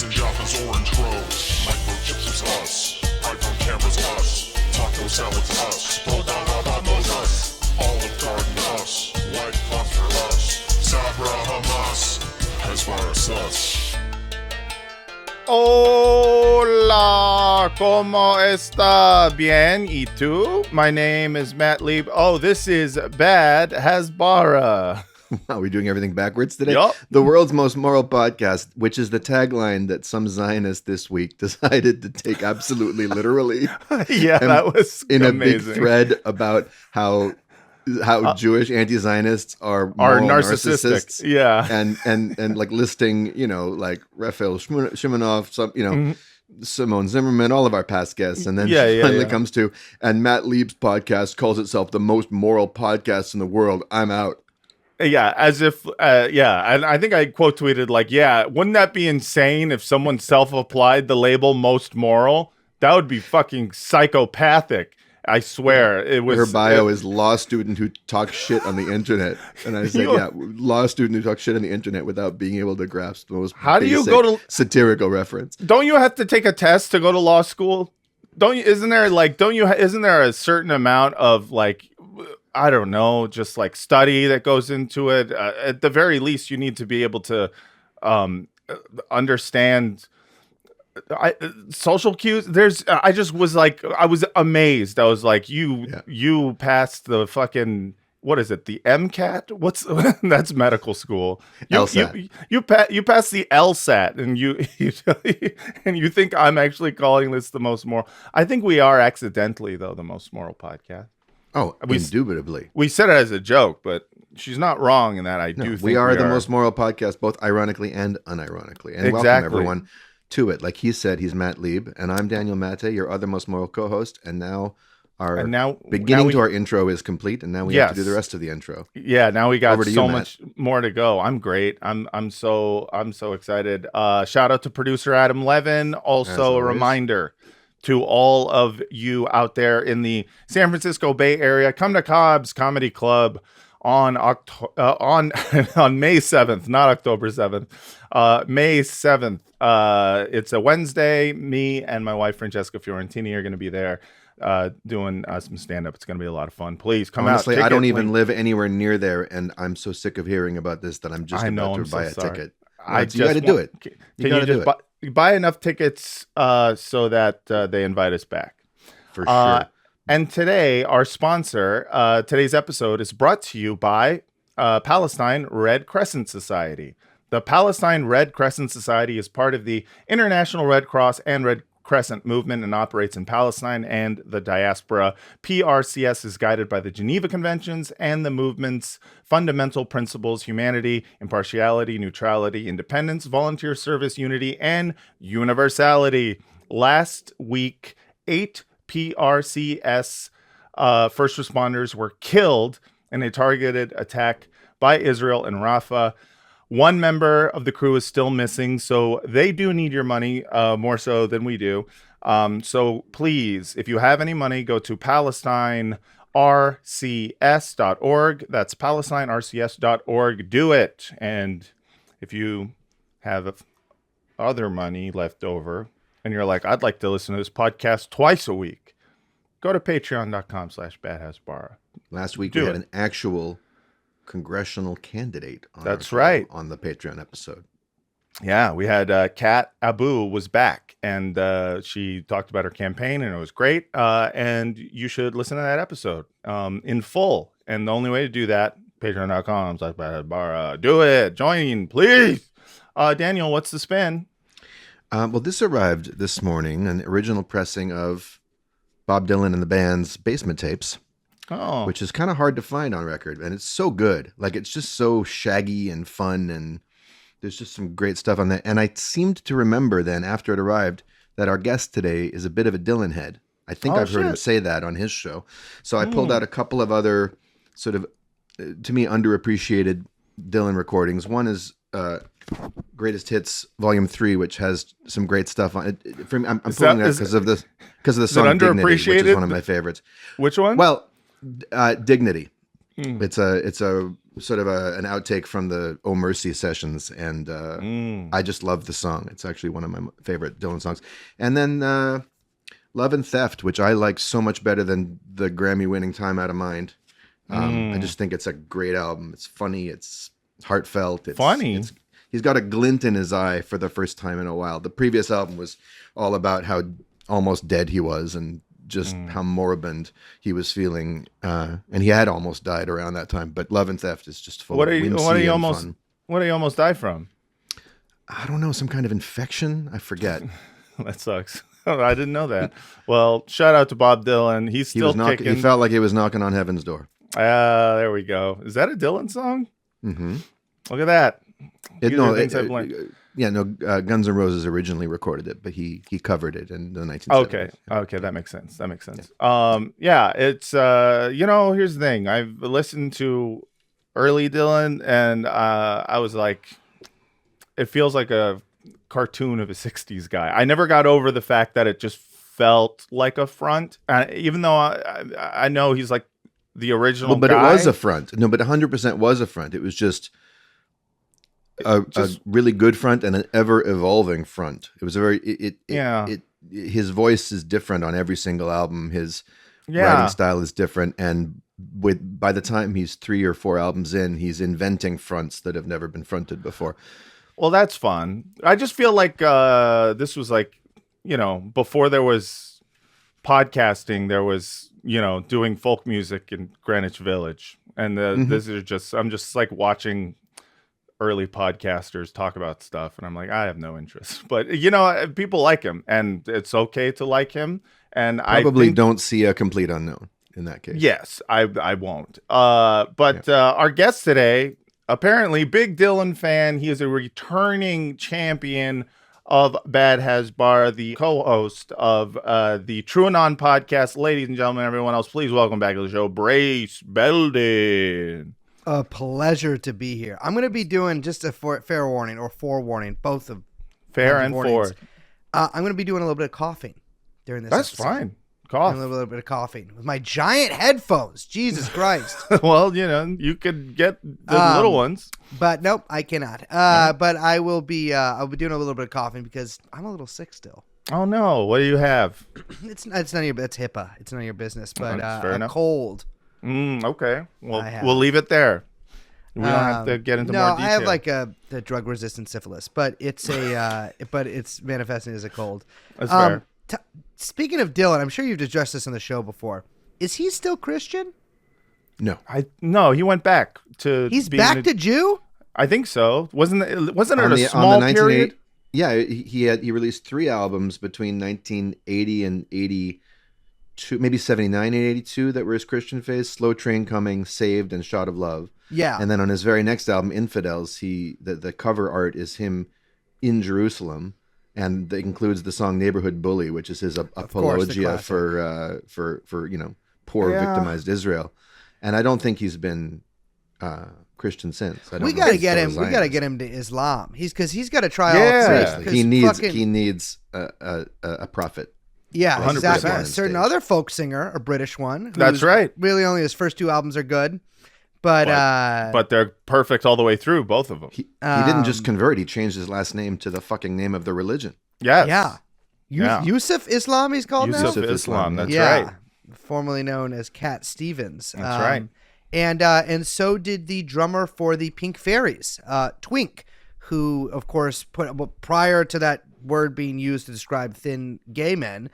Captain Jaffa's orange grows. Microchips is us. iPhone cameras us. Taco salads us. Dodon's us. Olive Garden us. White cloth for us. Sabra Hamas. Hasbara sus. Hola, ¿cómo está? Bien, ¿y tú? My name is Matt Lieb. Oh, this is Bad Hasbara. Are we doing everything backwards today? Yup. The world's most moral podcast, which is the tagline that some Zionist this week decided to take absolutely literally. Yeah, that was in amazing. a big thread about how Jewish anti-Zionists are narcissistic. Yeah. and like listing, like Raphael Shimonov, some, Simone Zimmerman, all of our past guests, and then finally comes to, and Matt Lieb's podcast calls itself the most moral podcast in the world. I'm out. Yeah, as if, and I think I quote tweeted wouldn't that be insane if someone self-applied the label most moral? That would be fucking psychopathic. I swear it was. Her bio is law student who talks shit on the internet, and I said, law student who talks shit on the internet without being able to grasp the most basic satirical reference. Don't you have to take a test to go to law school? Isn't there a certain amount of I don't know, just study that goes into it? At the very least, you need to be able to understand social cues. I was amazed. I was like, you passed the fucking, what is it? The MCAT? That's medical school. LSAT. You passed the LSAT, and you think I'm actually calling this the most moral? I think we are accidentally, though, the most moral podcast. Oh, indubitably. We said it as a joke, but she's not wrong in that. I do think we are the most moral podcast, both ironically and unironically. And welcome everyone to it. Like he said, he's Matt Lieb, and I'm Daniel Mate, your other most moral co-host. And now our intro is complete, and now we have to do the rest of the intro. Yeah, now we got much more to go. I'm great. I'm so excited. Shout out to producer Adam Levin. Also a reminder to all of you out there in the San Francisco Bay Area, come to Cobb's Comedy Club on May 7th, not October 7th, May 7th. It's a Wednesday. Me and my wife, Francesca Fiorentini, are going to be there doing some stand-up. It's going to be a lot of fun. Please come out. Honestly, I don't even live anywhere near there, and I'm so sick of hearing about this that I'm just about to buy a ticket. You got to do it. You got to do it. Buy enough tickets so that they invite us back. For sure. And today, our sponsor, today's episode is brought to you by Palestine Red Crescent Society. The Palestine Red Crescent Society is part of the International Red Cross and Red Crescent movement and operates in Palestine and the diaspora. PRCS is guided by the Geneva Conventions and the movement's fundamental principles: humanity, impartiality, neutrality, independence, volunteer service, unity, and universality. Last week, 8 PRCS first responders were killed in a targeted attack by Israel in Rafah. One member of the crew is still missing, so they do need your money more so than we do. So please, if you have any money, go to PalestineRCS.org. That's PalestineRCS.org. Do it. And if you have other money left over and you're like, I'd like to listen to this podcast twice a week, go to patreon.com/badhasbara. Last week we had an actual congressional candidate on on the Patreon episode. Yeah, we had Kat Abu was back, and she talked about her campaign, and it was great. And you should listen to that episode in full. And the only way to do that, patreon.com/badhasbara. Do it. Join, please. Daniel, what's the spin? Well, this arrived this morning, an original pressing of Bob Dylan and the band's Basement Tapes. Oh. Which is kind of hard to find on record, and it's so good. It's just so shaggy and fun, and there's just some great stuff on that. And I seemed to remember then, after it arrived, that our guest today is a bit of a Dylan head. I think I've heard him say that on his show. So I pulled out a couple of other sort of, to me, underappreciated Dylan recordings. One is Greatest Hits Volume 3, which has some great stuff on it. I'm pulling that because of the song Dignity, which is one of my favorites. Which one? Well, Dignity. It's a sort of an outtake from the Oh Mercy sessions, and I just love the song. It's actually one of my favorite Dylan songs. And then Love and Theft, which I like so much better than the Grammy-winning Time Out of Mind. I just think it's a great album. It's funny. It's heartfelt. It's funny. He's got a glint in his eye for the first time in a while. The previous album was all about how almost dead he was and just how moribund he was feeling. And he had almost died around that time. But Love and Theft is just full of whimsy and fun. What did he almost die from? I don't know, some kind of infection. I forget. That sucks. I didn't know that. Well, shout out to Bob Dylan. He's still kicking. He felt like he was knocking on heaven's door. There we go. Is that a Dylan song? Mm-hmm. Look at that. Guns N' Roses originally recorded it, but he covered it in the 1970s. Okay, that makes sense. Yeah. It's here's the thing. I've listened to early Dylan, and I was like, it feels like a cartoon of a 60s guy. I never got over the fact that it just felt like a front, even though I know he's like the original but guy. It was a front. No, but 100% was a front. It was just a really good front and an ever evolving front. It was a very his voice is different on every single album. His writing style is different, and by the time he's 3 or 4 albums in, he's inventing fronts that have never been fronted before. Well, that's fun. I just feel like this was like, before there was podcasting, there was, doing folk music in Greenwich Village. And this is I'm just like watching early podcasters talk about stuff. And I'm like, I have no interest. But, people like him, and it's okay to like him. And I don't see a complete unknown in that case. Yes, I won't. But our guest today, apparently big Dylan fan. He is a returning champion of Bad Hasbara, the co-host of the TrueAnon podcast. Ladies and gentlemen, everyone else, please welcome back to the show, Brace Belden. A pleasure to be here. I'm going to be doing just a fair warning or forewarning, both of fair and fore. I'm going to be doing a little bit of coughing during this. That's episode. fine. Cough. A little bit of coughing with my giant headphones. Jesus Christ. Well, you could get the little ones. But nope, I cannot. But I will be I'll be doing a little bit of coughing because I'm a little sick still. Oh no, what do you have? It's none of your, that's HIPAA. It's none of your business, but a cold. Okay. Well, we'll leave it there. We don't have to get into more detail. No, I have like the drug resistant syphilis, but it's but it's manifesting as a cold. That's fair. Speaking of Dylan, I'm sure you've addressed this on the show before. Is he still Christian? No. He went back to. He's back to Jew? I think so. Wasn't it a small period? Yeah, he released 3 albums between 1980 and 82, maybe 79 and 82 that were his Christian phase. Slow Train Coming, Saved, and Shot of Love. Yeah. And then on his very next album, Infidels, the cover art is him in Jerusalem. And it includes the song "Neighborhood Bully," which is his apologia for poor victimized Israel. And I don't think he's been Christian since. We got to get him. We got to get him to Islam. He's got to try all 3. He needs a prophet. Yeah, 100%. exactly. A certain other folk singer, a British one. That's right. Really, only his first 2 albums are good. But they're perfect all the way through, both of them. He didn't just convert. He changed his last name to the fucking name of the religion. Yes. Yeah. Yusuf Islam, he's called now? Yusuf Islam, that's right. Formerly known as Cat Stevens. That's right. And so did the drummer for the Pink Fairies, Twink, who, of course, prior to that word being used to describe thin gay men,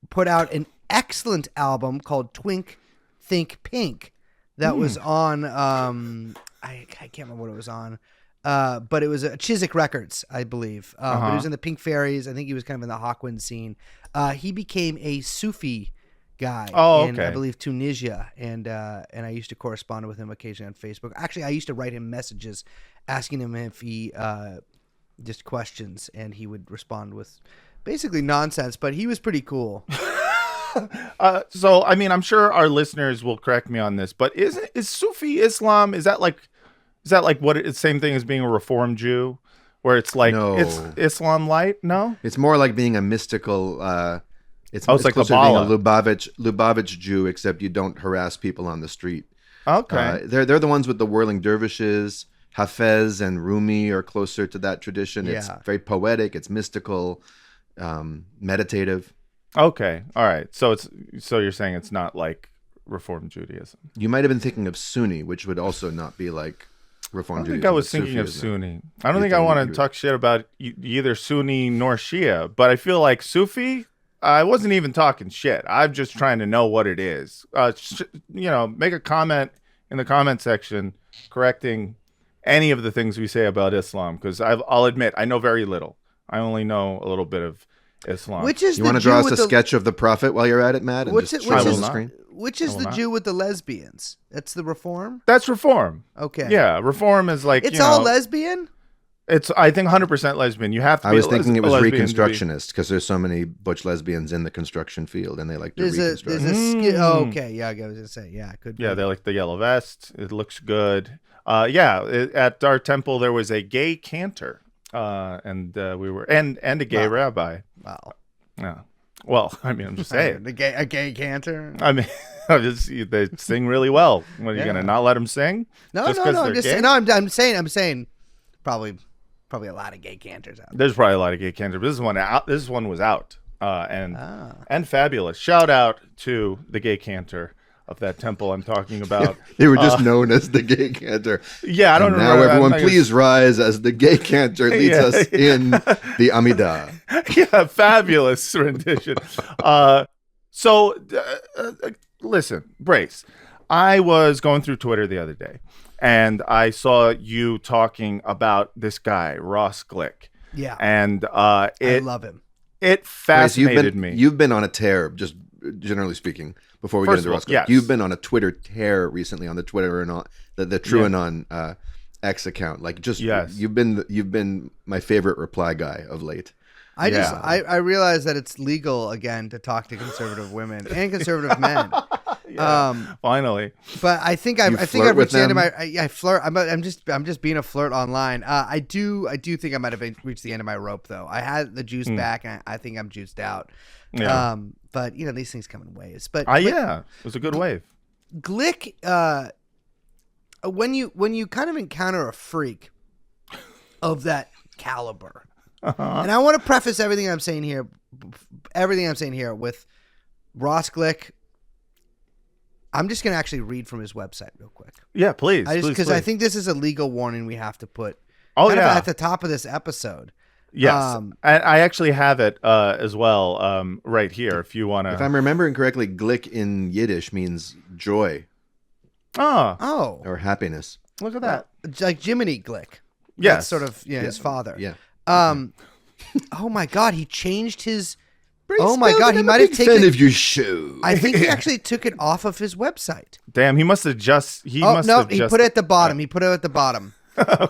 put out an excellent album called Twink, Think Pink. That was on, I can't remember what it was on, but it was Chiswick Records, I believe. But he was in the Pink Fairies. I think he was kind of in the Hawkwind scene. He became a Sufi guy in, I believe, Tunisia, and I used to correspond with him occasionally on Facebook. Actually, I used to write him messages asking him if he just questions, and he would respond with basically nonsense, but he was pretty cool. So, I mean, I'm sure our listeners will correct me on this, but is Sufi Islam, is that like what it's same thing as being a Reformed Jew, where it's like it's Islam light? No, it's more like being a mystical. It's like closer to being a Kabbalah. Lubavitch Jew, except you don't harass people on the street. Okay. They're the ones with the whirling dervishes. Hafez and Rumi are closer to that tradition. It's Yeah. very poetic. It's mystical, meditative. Okay. All right. So you're saying it's not like Reform Judaism. You might have been thinking of Sunni, which would also not be like Reform I Judaism. think I was but thinking of Sufism. Sunni. I don't You think I think want you- to talk shit about either Sunni nor Shia, but I feel like Sufi, I wasn't even talking shit. I'm just trying to know what it is. Make a comment in the comment section correcting any of the things we say about Islam, because I'll admit I know very little. I only know a little bit of Islam. Which is You the want to Jew draw us with a sketch of the Prophet while you're at it, Matt? And What's just it- show which us is- the screen? Which is will the not. Jew with the lesbians? That's the Reform? That's Reform. Okay. Yeah, Reform is like It's all lesbian? It's I think 100% lesbian. You have to. I be was a thinking it was lesbian to be- Reconstructionist because there's so many butch lesbians in the construction field and they like to There's reconstruct. okay, yeah, I was gonna say, yeah, it could be. Yeah, they like the yellow vest. It looks good. At our temple there was a gay cantor, and we were and a gay Wow. rabbi. Wow. Yeah. Well, I mean, I'm just saying. A gay cantor? I mean, they sing really well. What are you gonna not let them sing? No, Just no, 'cause no. I'm they're just gay? saying. No, I'm saying, probably a lot of gay cantors out there. There's probably a lot of gay cantors. But this one was out, and Ah. and fabulous. Shout out to the gay cantor of that temple I'm talking about. They were just known as the gay cantor. Yeah, I don't And now remember. everyone, I'm not gonna- please rise as the gay cantor leads Yeah. us in the Amidah. Yeah, fabulous rendition. Listen, Brace. I was going through Twitter the other day, and I saw you talking about this guy, Ross Glick. Yeah, And I love him. it Grace, fascinated me. You've been on a tear, just generally speaking. Before we First get into of all, Ross Glick, yes. you've been on a Twitter tear recently on the Twitter and the TrueAnon X account. Like, just Yes. you've been my favorite reply guy of late. I realize that it's legal again to talk to conservative women and conservative men. Finally. But I think I've flirt with reached the end of them? I flirt. I'm just being a flirt online. I do think I might have reached the end of my rope though. I had the juice back, and I think I'm juiced out. Yeah. But these things come in waves. But Yeah, it was a good wave. Glick, when you kind of encounter a freak of that caliber, and I want to preface everything I'm saying here with Ross Glick. I'm just going to actually read from his website real quick. Yeah, please. Because I think this is a legal warning we have to put Oh, yeah. at the top of this episode. Yes. I actually have it as well right here if you want If to. I'm remembering correctly, Glick in Yiddish means joy Oh, Oh, or happiness. look at that. it's like Jiminy Glick. Yes. That's sort of his father. Yeah. Oh my God, he changed his. Brace Oh my Belden, God, he I'm a might have big taken fan it- of your show. I think he actually took it off of his website. Damn, he must have just. He put it at the bottom. He put it at the bottom.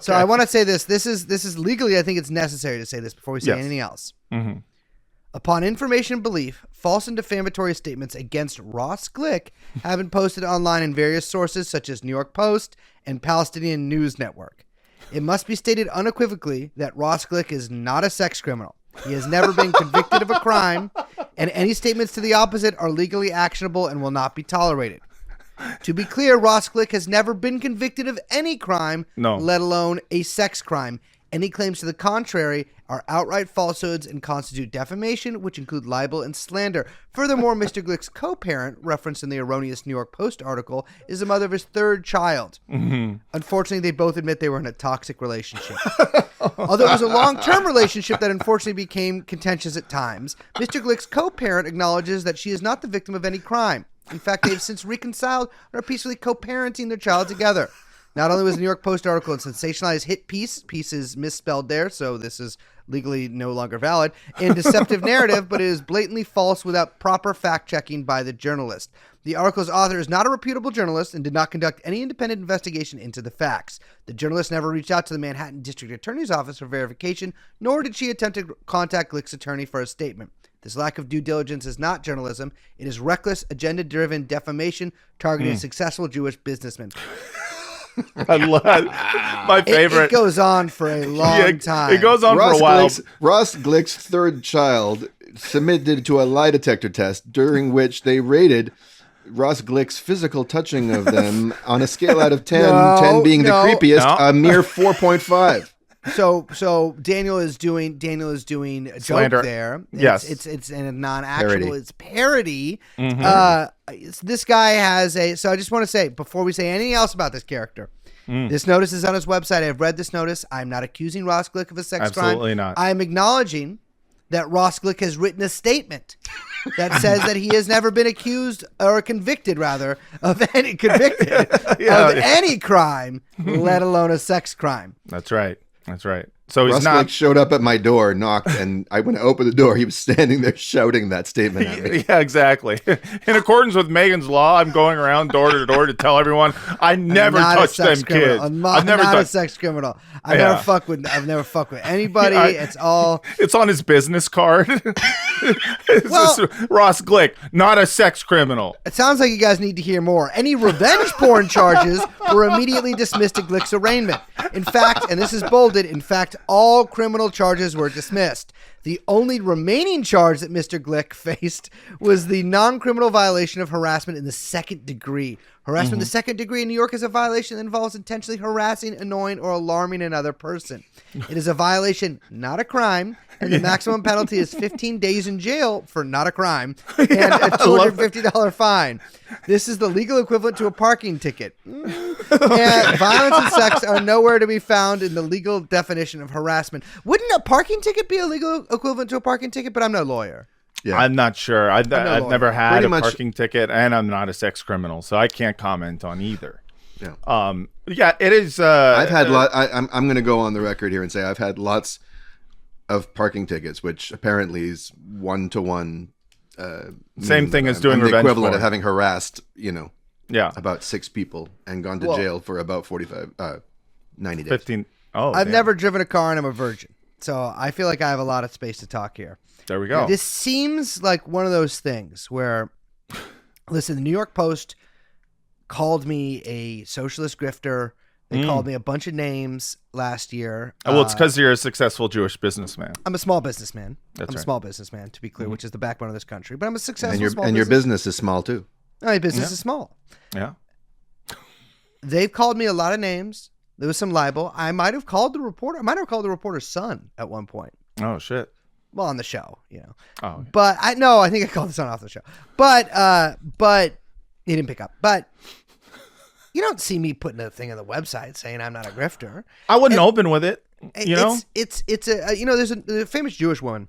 So I want to say this. This is legally. I think it's necessary to say this before we say Yes. anything else. Mhm. Upon information and belief, false and defamatory statements against Ross Glick have been posted online in various sources such as New York Post and Palestinian News Network. It must be stated unequivocally that Ross Glick is not a sex criminal. He has never been convicted of a crime, and any statements to the opposite are legally actionable and will not be tolerated. To be clear, Ross Glick has never been convicted of any crime, No. let alone a sex crime. Any claims to the contrary are outright falsehoods and constitute defamation, which include libel and slander. Furthermore, Mr. Glick's co-parent, referenced in the erroneous New York Post article, is the mother of his third child. Unfortunately, they both admit they were in a toxic relationship. Although it was a long-term relationship that unfortunately became contentious at times, Mr. Glick's co-parent acknowledges that she is not the victim of any crime. In fact, they have since reconciled and are peacefully co-parenting their child together. Not only was the New York Post article a sensationalized hit piece is misspelled there, so this is legally no longer valid, and deceptive narrative, but it is blatantly false without proper fact-checking by the journalist. The article's author is not a reputable journalist and did not conduct any independent investigation into the facts. The journalist never reached out to the Manhattan District Attorney's Office for verification, nor did she attempt to contact Glick's attorney for a statement. This lack of due diligence is not journalism. It is reckless, agenda-driven defamation targeting successful Jewish businessmen. I love my favorite. It goes on for a long time. It goes on for a while. Ross Glick's third child submitted to a lie detector test during which they rated Ross Glick's physical touching of them on a scale out of 10, No, 10 being the no. creepiest, No. a mere 4.5. So Daniel is doing a Slander. joke there. Yes. It's a non-actual. Parody. It's parody. Mm-hmm. This guy has a. So I just want to say before we say anything else about this character, this notice is on his website. I've read this notice. I'm not accusing Ross Glick of a sex crime. Absolutely not. I'm acknowledging that Ross Glick has written a statement that says that he has never been accused or convicted, rather, of any any crime, let alone a sex crime. That's right. That's right. So he's Ross not. Glick showed up at my door, knocked, and I went to open the door. He was standing there shouting that statement at me. Yeah, exactly. In accordance with Megan's law, I'm going around door to door to tell everyone I never touched them kids. I've never touched a sex criminal. I've never fucked with anybody. It's all. It's on his business card. It's Well- just Ross Glick, not a sex criminal. It sounds like you guys need to hear more. Any revenge porn charges were immediately dismissed at Glick's arraignment. In fact, and this is bolded, in fact, all criminal charges were dismissed. The only remaining charge that Mr. Glick faced was the non-criminal violation of harassment in the second degree. Harassment in the second degree in New York is a violation that involves intentionally harassing, annoying, or alarming another person. It is a violation, not a crime, and the maximum penalty is 15 days in jail for not a crime and a $250 fine. This is the legal equivalent to a parking ticket. And violence and sex are nowhere to be found in the legal definition of harassment. Wouldn't a parking ticket be a legal equivalent to a parking ticket? But I'm no lawyer. Yeah. I'm not sure. I've never had Pretty a much- parking ticket, and I'm not a sex criminal, so I can't comment on either. Yeah. Yeah, it is. I've had I'm going to go on the record here and say I've had lots of parking tickets, which apparently is 1-to-1. Same thing as I'm doing the revenge equivalent porn. of having harassed, Yeah, about 6 people and gone to jail for about 90 days. 15. Oh, I've damn. never driven a car and I'm a virgin. So I feel like I have a lot of space to talk here. There we go. This seems like one of those things where, listen, the New York Post called me a socialist grifter. They called me a bunch of names last year. Well, it's because you're a successful Jewish businessman. I'm a small businessman. That's I'm a right. small businessman, to be clear, which is the backbone of this country. But I'm a successful And small your business. business is small too. My business is small. Yeah. They've called me a lot of names. There was some libel. I might have called the reporter. I might have called the reporter's son at one point. Oh shit. Well, on the show, Oh. Okay. But I think I called the son off the show. But he didn't pick up. But you don't see me putting a thing on the website saying I'm not a grifter. I wouldn't open with it. You know. It's a there's a famous Jewish woman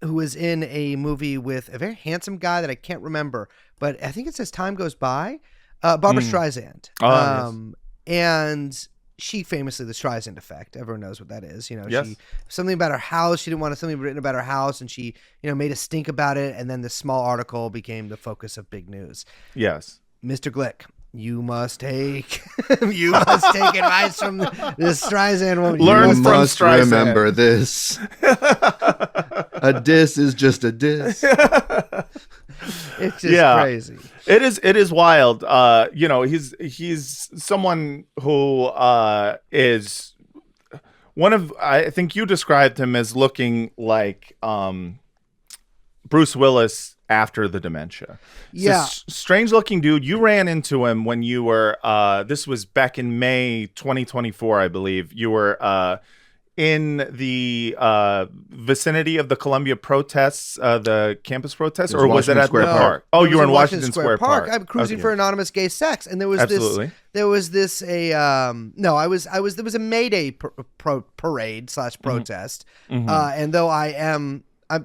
who was in a movie with a very handsome guy that I can't remember, but I think it's As Time Goes By, Barbara Streisand. Oh, yes. And she famously, the Streisand effect, everyone knows what that is. Yes. She something about her house. She didn't want something written about her house, and she, made a stink about it. And then this small article became the focus of big news. Yes. Mr. Glick, you must take advice from this Streisand woman. Learn You from must Streisand. remember this. A diss is just a diss. It's just crazy. It is wild. He's someone who is one of, I think you described him as looking like Bruce Willis after the dementia. Yeah. Strange looking dude. You ran into him when you were this was back in May 2024, I believe. You were in the vicinity of the Columbia protests, the campus protests, or was it Washington at Square the Park. park? Oh, It you was were in in Washington Square Park. I'm cruising Okay. for anonymous gay sex, and there was Absolutely. there was a May Day parade / protest, and though I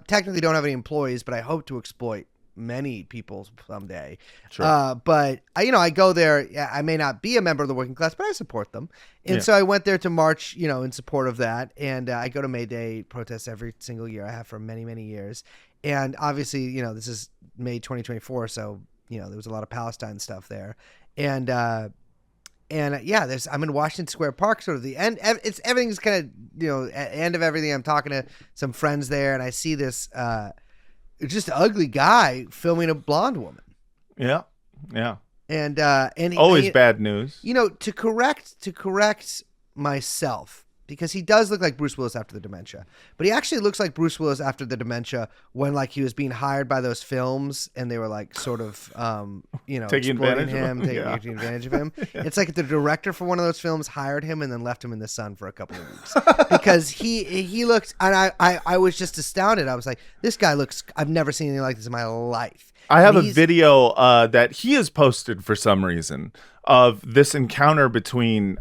technically don't have any employees, but I hope to exploit many people someday. Sure. But I go there. I may not be a member of the working class, but I support them. And so I went there to march, in support of that. And I go to May Day protests every single year. I have for many, many years. And obviously, this is May 2024. So, there was a lot of Palestine stuff there. And I'm in Washington Square Park, sort of the end. Everything's kind of, end of everything. I'm talking to some friends there, and I see this, just ugly guy filming a blonde woman. Yeah. And Always bad news. to correct myself, because he does look like Bruce Willis after the dementia, but he actually looks like Bruce Willis after the dementia when like he was being hired by those films and they were like sort of, taking exploiting advantage him, of him. taking advantage of him. It's like the director for one of those films hired him and then left him in the sun for a couple of weeks because he looked, and I was just astounded. I was like, this guy looks, I've never seen anything like this in my life. I have a video that he has posted for some reason of this encounter between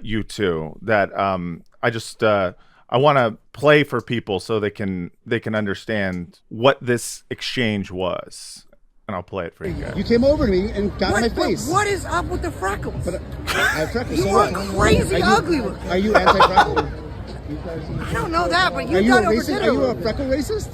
you two that I want to play for people so they can understand what this exchange was, and I'll play it for you guys. You came over to me and got in my face. What is up with the freckles? But I have freckles. You so are what? crazy ugly looking. Are you anti-freckle? I don't know that, but Are you you a got over racist? dinner. Are you a freckle racist?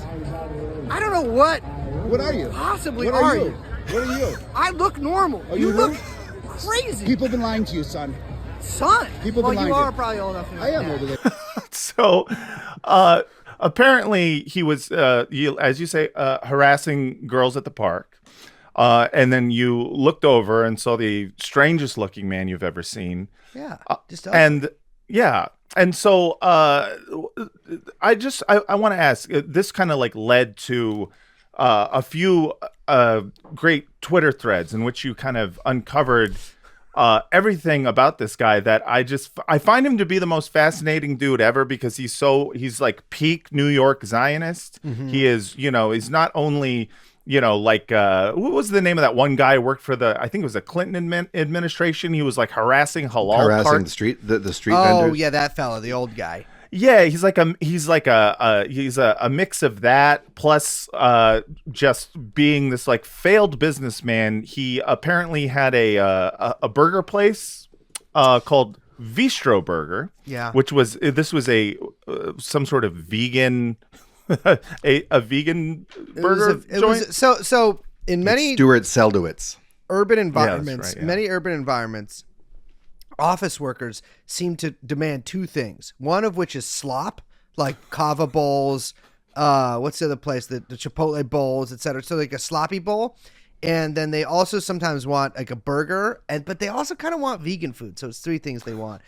I don't know what What are you? possibly What are you? you. What are you? I look normal. Oh, you you look do? crazy. People have been lying to you, son. Son. People well, been you lying are to- probably old enough to know I am that. older than So, apparently he was, as you say, harassing girls at the park. And then you looked over and saw the strangest looking man you've ever seen. Yeah. Just And so I want to ask, this kind of like led to a few great Twitter threads in which you kind of uncovered everything about this guy that I find him to be the most fascinating dude ever because he's like peak New York Zionist. He is, he's not only, like what was the name of that one guy who worked for I think it was the Clinton administration. He was like harassing halal harassing the street vendors. Oh yeah, that fella, the old guy. Yeah, he's a mix of that plus just being this like failed businessman. He apparently had a burger place called Vistro Burger. Yeah, which was some sort of vegan a vegan burger joint. So in many Stuart Seldowitz. urban environments, right, yeah. many urban environments, office workers seem to demand two things. One of which is slop, like kava bowls, what's the other place? The Chipotle bowls, etc. So like a sloppy bowl. And then they also sometimes want like a burger, but they also kind of want vegan food. So it's three things they want.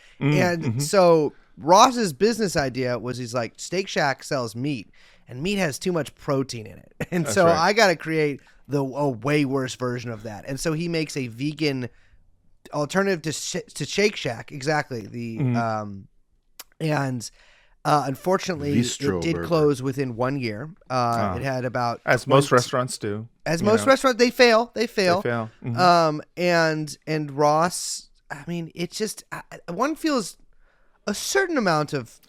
So Ross's business idea was he's like, Steak Shack sells meat, and meat has too much protein in it. And so right. I got to create a way worse version of that. And so he makes a vegan alternative to Shake Shack. Exactly. Unfortunately, Bistro it did burger. close within 1 year. It had about As most restaurants do. As most restaurants, they fail. They fail. They fail. Mhm. And Ross, I mean, it's just one feels a certain amount of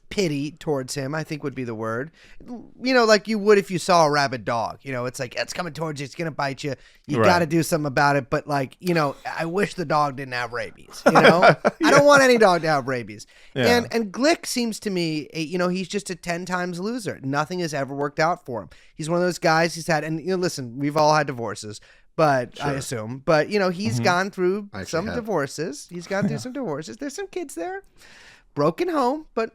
pity towards him, I think would be the word. Like you would if you saw a rabid dog. It's like, it's coming towards you, it's gonna bite you. You Right. got to do something about it. But like, I wish the dog didn't have rabies. I don't want any dog to have rabies. Yeah. And Glick seems to me, he's just a 10 times loser. Nothing has ever worked out for him. He's one of those guys he's had, and listen, we've all had divorces. But I assume, he's gone through some divorces. He's gone through some divorces. There's some kids there. Broken home, but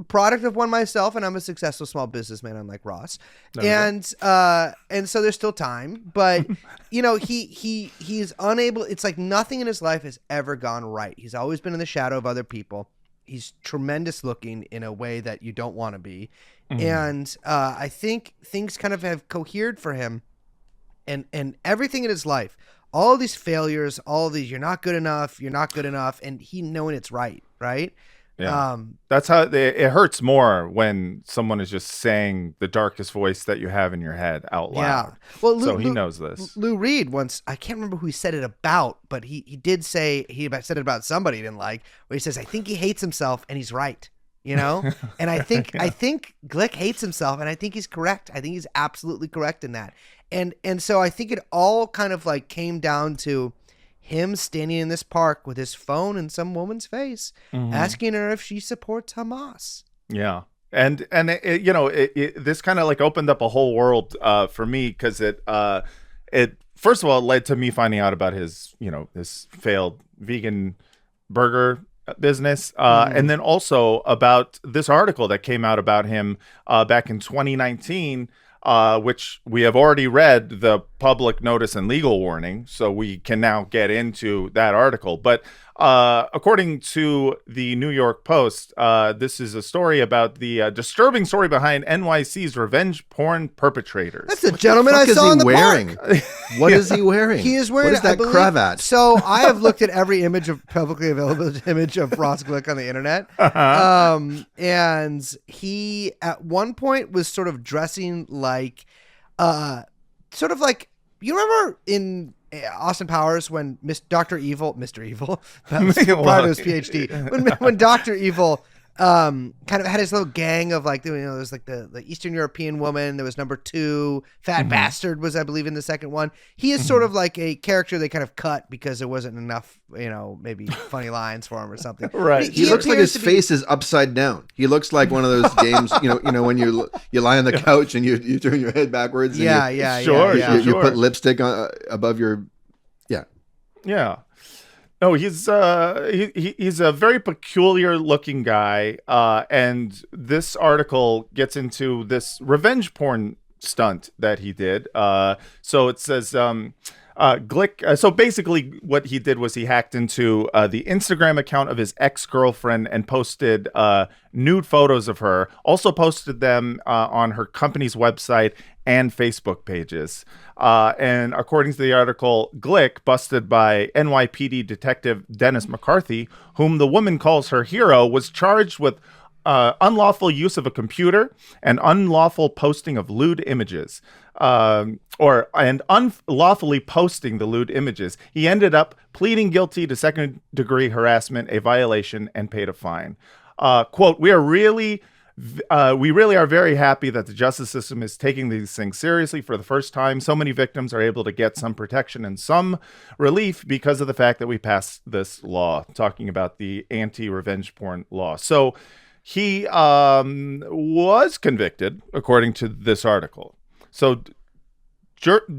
product of one myself, and I'm a successful small businessman, unlike Ross. And so there's still time, but he's unable. It's like nothing in his life has ever gone right. He's always been in the shadow of other people. He's tremendous looking in a way that you don't want to be, and I think things kind of have cohered for him, and everything in his life, all of these failures, all of these, you're not good enough, and he knowing it's right. Yeah. That's how it hurts more when someone is just saying the darkest voice that you have in your head out loud. Yeah. Well, so he knows this. Lou Reed once, I can't remember who he said it about, but he did say, he said it about somebody he didn't like, where he says, I think he hates himself and he's right. And I think Glick hates himself, and I think he's correct. I think he's absolutely correct in that. And so I think it all kind of like came down to him standing in this park with his phone in some woman's face, asking her if she supports Hamas. Yeah. And this kind of like opened up a whole world for me, because it first of all, it led to me finding out about his, this failed vegan burger business. And then also about this article that came out about him back in 2019, which we have already read the public notice and legal warning. So we can now get into that article. But According to the New York Post, this is a story about the disturbing story behind NYC's revenge porn perpetrators. That's the gentleman I What saw is in he the wearing? park. What is he wearing? He is wearing what is that I believe- cravat? So I have looked at every publicly available image of Ross Glick on the internet, and he at one point was sort of dressing like, sort of like, you remember in Austin Powers when Mr. Evil, that was prior to his PhD, when Dr. Evil kind of had his little gang of like, there's like the Eastern European woman, there was number 2, Fat Bastard was, I believe, in the second one. He is sort of like a character they kind of cut because there wasn't enough, maybe funny lines for him or something. Right. He looks like appears his to be- face is upside down. He looks like one of those games, when you lie on the couch and you turn your head backwards. And Sure, you put lipstick on above your. Yeah. No, he's a very peculiar looking guy, and this article gets into this revenge porn stunt that he did. So it says Glick. So basically, what he did was he hacked into the Instagram account of his ex-girlfriend and posted nude photos of her. Also posted them on her company's website and Facebook pages. And according to the article, Glick, busted by NYPD detective Dennis McCarthy, whom the woman calls her hero, was charged with unlawful use of a computer and unlawful posting of lewd images, and unlawfully posting the lewd images. He ended up pleading guilty to second-degree harassment, a violation, and paid a fine. Quote, we really are very happy that the justice system is taking these things seriously for the first time. So many victims are able to get some protection and some relief because of the fact that we passed this law, talking about the anti-revenge porn law. So he was convicted, according to this article. So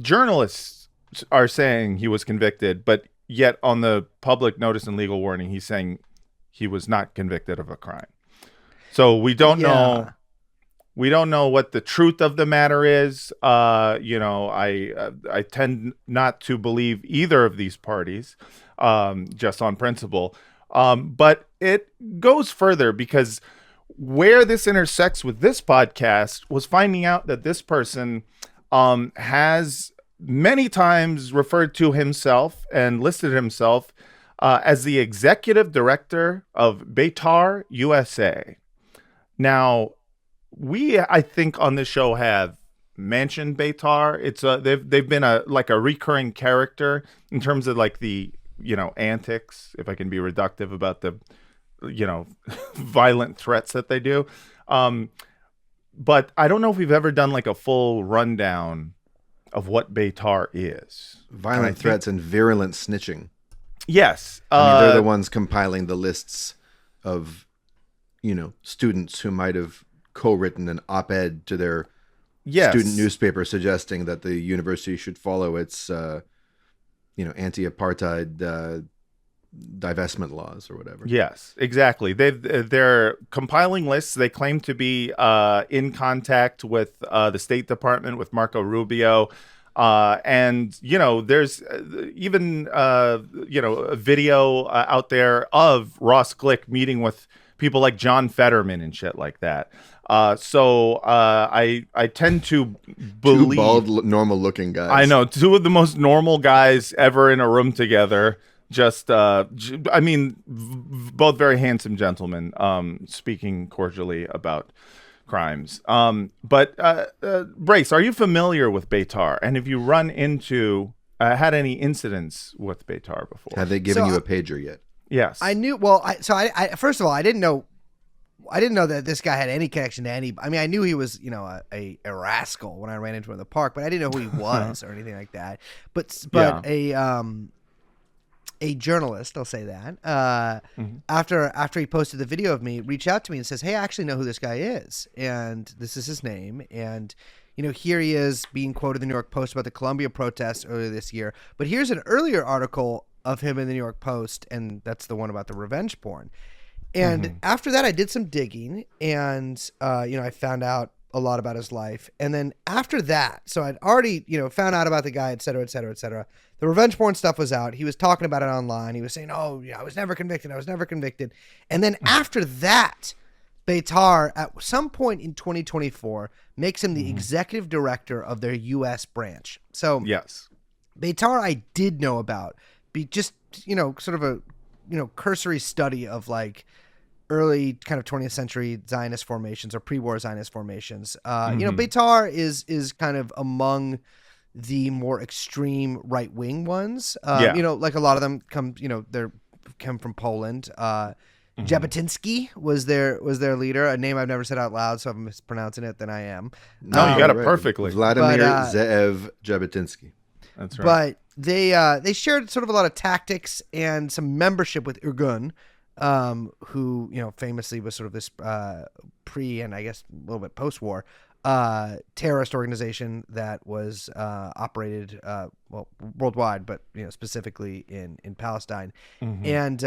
journalists are saying he was convicted, but yet on the public notice and legal warning, he's saying he was not convicted of a crime. So we don't know. We don't know what the truth of the matter is. I tend not to believe either of these parties, just on principle. But it goes further, because where this intersects with this podcast was finding out that this person has many times referred to himself and listed himself as the executive director of Betar USA. Now, I think on this show have mentioned Betar. It's they've been a recurring character in terms of like the antics, if I can be reductive about the violent threats that they do. But I don't know if we've ever done like a full rundown of what Betar is. Violent threats and virulent snitching. Yes. They're the ones compiling the lists of students who might have co-written an op-ed to their student newspaper suggesting that the university should follow its anti-apartheid divestment laws or whatever. Yes, exactly. They're compiling lists. They claim to be in contact with the State Department, with Marco Rubio. And there's even a video out there of Ross Glick meeting with people like John Fetterman and shit like that. So I tend to believe... Two bald, normal-looking guys. I know, two of the most normal guys ever in a room together. Just, both very handsome gentlemen, speaking cordially about crimes. But Brace, are you familiar with Betar? And have you run into, had any incidents with Betar before? Have they given you a pager yet? Yes. I knew. Well, I first of all, I didn't know that this guy had any connection to any. I mean, I knew he was, a rascal when I ran into him in the park, but I didn't know who he was or anything like that. But a journalist, I'll say that, after he posted the video of me, reached out to me and says, "Hey, I actually know who this guy is, and this is his name, and here he is being quoted in the New York Post about the Columbia protests earlier this year. But here's an earlier article of him in the New York Post, and that's the one about the revenge porn." And after that, I did some digging, and I found out a lot about his life. And then after that, so I'd already, found out about the guy, et cetera, et cetera, et cetera. The revenge porn stuff was out. He was talking about it online. He was saying, oh, yeah, I was never convicted. And then after that, Betar, at some point in 2024, makes him the executive director of their U.S. branch. So Yes. Betar I did know about. Just, sort of a, cursory study of like early kind of 20th century Zionist formations or pre-war Zionist formations. Betar is kind of among the more extreme right-wing ones. Like a lot of them come from Poland. Jabotinsky was their leader, a name I've never said out loud, so if I'm mispronouncing it, then I am. No, you got it perfectly. Vladimir Zeev Jabotinsky. That's right. But they shared sort of a lot of tactics and some membership with Irgun, who famously was sort of this pre and I guess a little bit post-war terrorist organization that was operated worldwide, but specifically in Palestine, and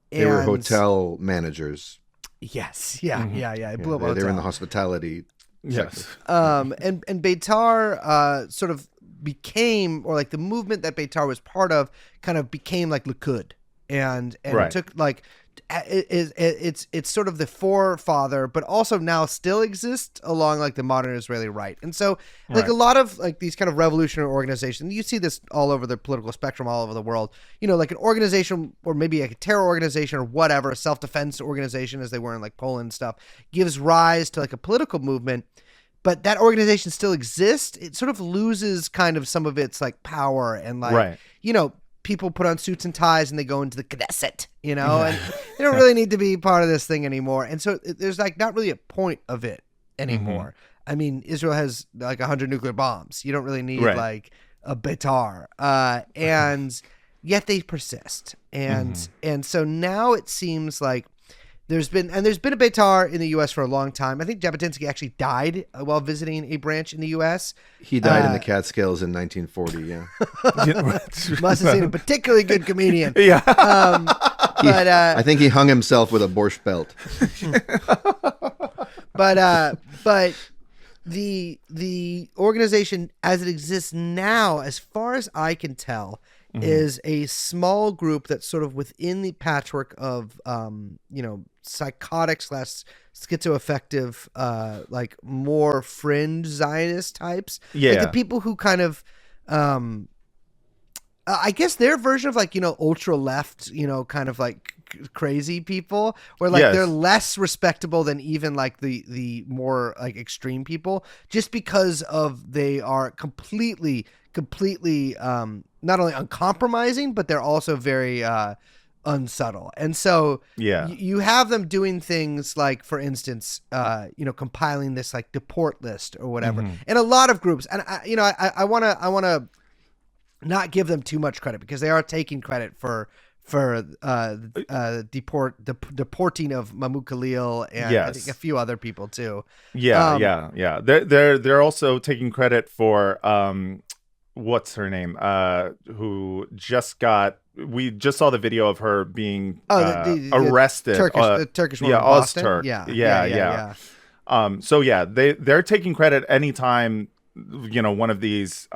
they were hotel managers. Yes, yeah. It blew up They were in hotel. the hospitality sector. Yes. And Betar sort of became, or like the movement that Betar was part of kind of became like Likud, and Right. took like it's sort of the forefather, but also now still exists along like the modern Israeli right. And so like Right. a lot of like these kind of revolutionary organizations, you see this all over the political spectrum, all over the world, like an organization or maybe like a terror organization or whatever, a self-defense organization as they were in like Poland and stuff, gives rise to like a political movement. But that organization still exists. It sort of loses kind of some of its like power and like, Right. People put on suits and ties and they go into the Knesset, and they don't really need to be part of this thing anymore. And so there's like not really a point of it anymore. I mean, Israel has like 100 nuclear bombs. You don't really need like a Betar. And yet they persist. And so now it seems like there's been a Betar in the U.S. for a long time. I think Jabotinsky actually died while visiting a branch in the U.S. He died in the Catskills in 1940. Yeah, Must have seen a particularly good comedian. Yeah. But I think he hung himself with a borscht belt. but the organization as it exists now, as far as I can tell, is a small group that's sort of within the patchwork of psychotic / schizoaffective like more fringe Zionist types. Like the people who kind of I guess their version of like ultra left, kind of like crazy people, where like they're less respectable than even like the more like extreme people, just because of they are completely not only uncompromising, but they're also very unsubtle. And so you have them doing things like, for instance, compiling this like deport list or whatever. And a lot of groups, and I want to not give them too much credit because they are taking credit for deporting of Mahmoud Khalil and I think a few other people too. Yeah. They're also taking credit for what's her name? Who just got? We just saw the video of her being arrested. The Turkish woman in Boston? Ozturk. Yeah. So they're taking credit anytime one of these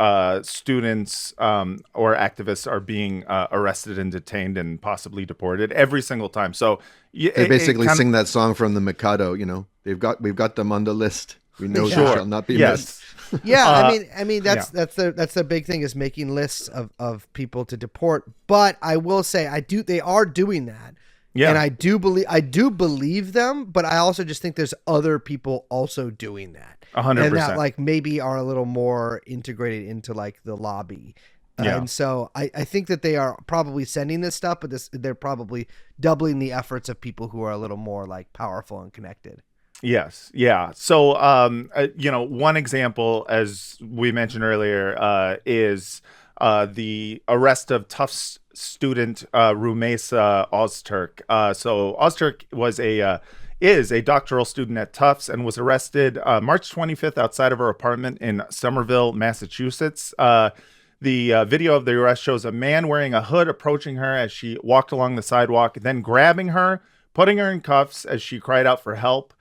students or activists are being arrested and detained and possibly deported every single time. So they basically sing that song from the Mikado. We've got them on the list. We know they shall not be missed. Yeah, I mean that's the big thing is making lists of people to deport. But I will say they are doing that. Yeah. And I do believe them, but I also just think there's other people also doing that. 100%. And that like maybe are a little more integrated into like the lobby. And so I think that they are probably sending this stuff, but they're probably doubling the efforts of people who are a little more like powerful and connected. Yes. Yeah. So, one example, as we mentioned earlier, is the arrest of Tufts student Rumeysa Ozturk. So Ozturk is a doctoral student at Tufts and was arrested March 25th outside of her apartment in Somerville, Massachusetts. The video of the arrest shows a man wearing a hood approaching her as she walked along the sidewalk, then grabbing her, putting her in cuffs as she cried out for help.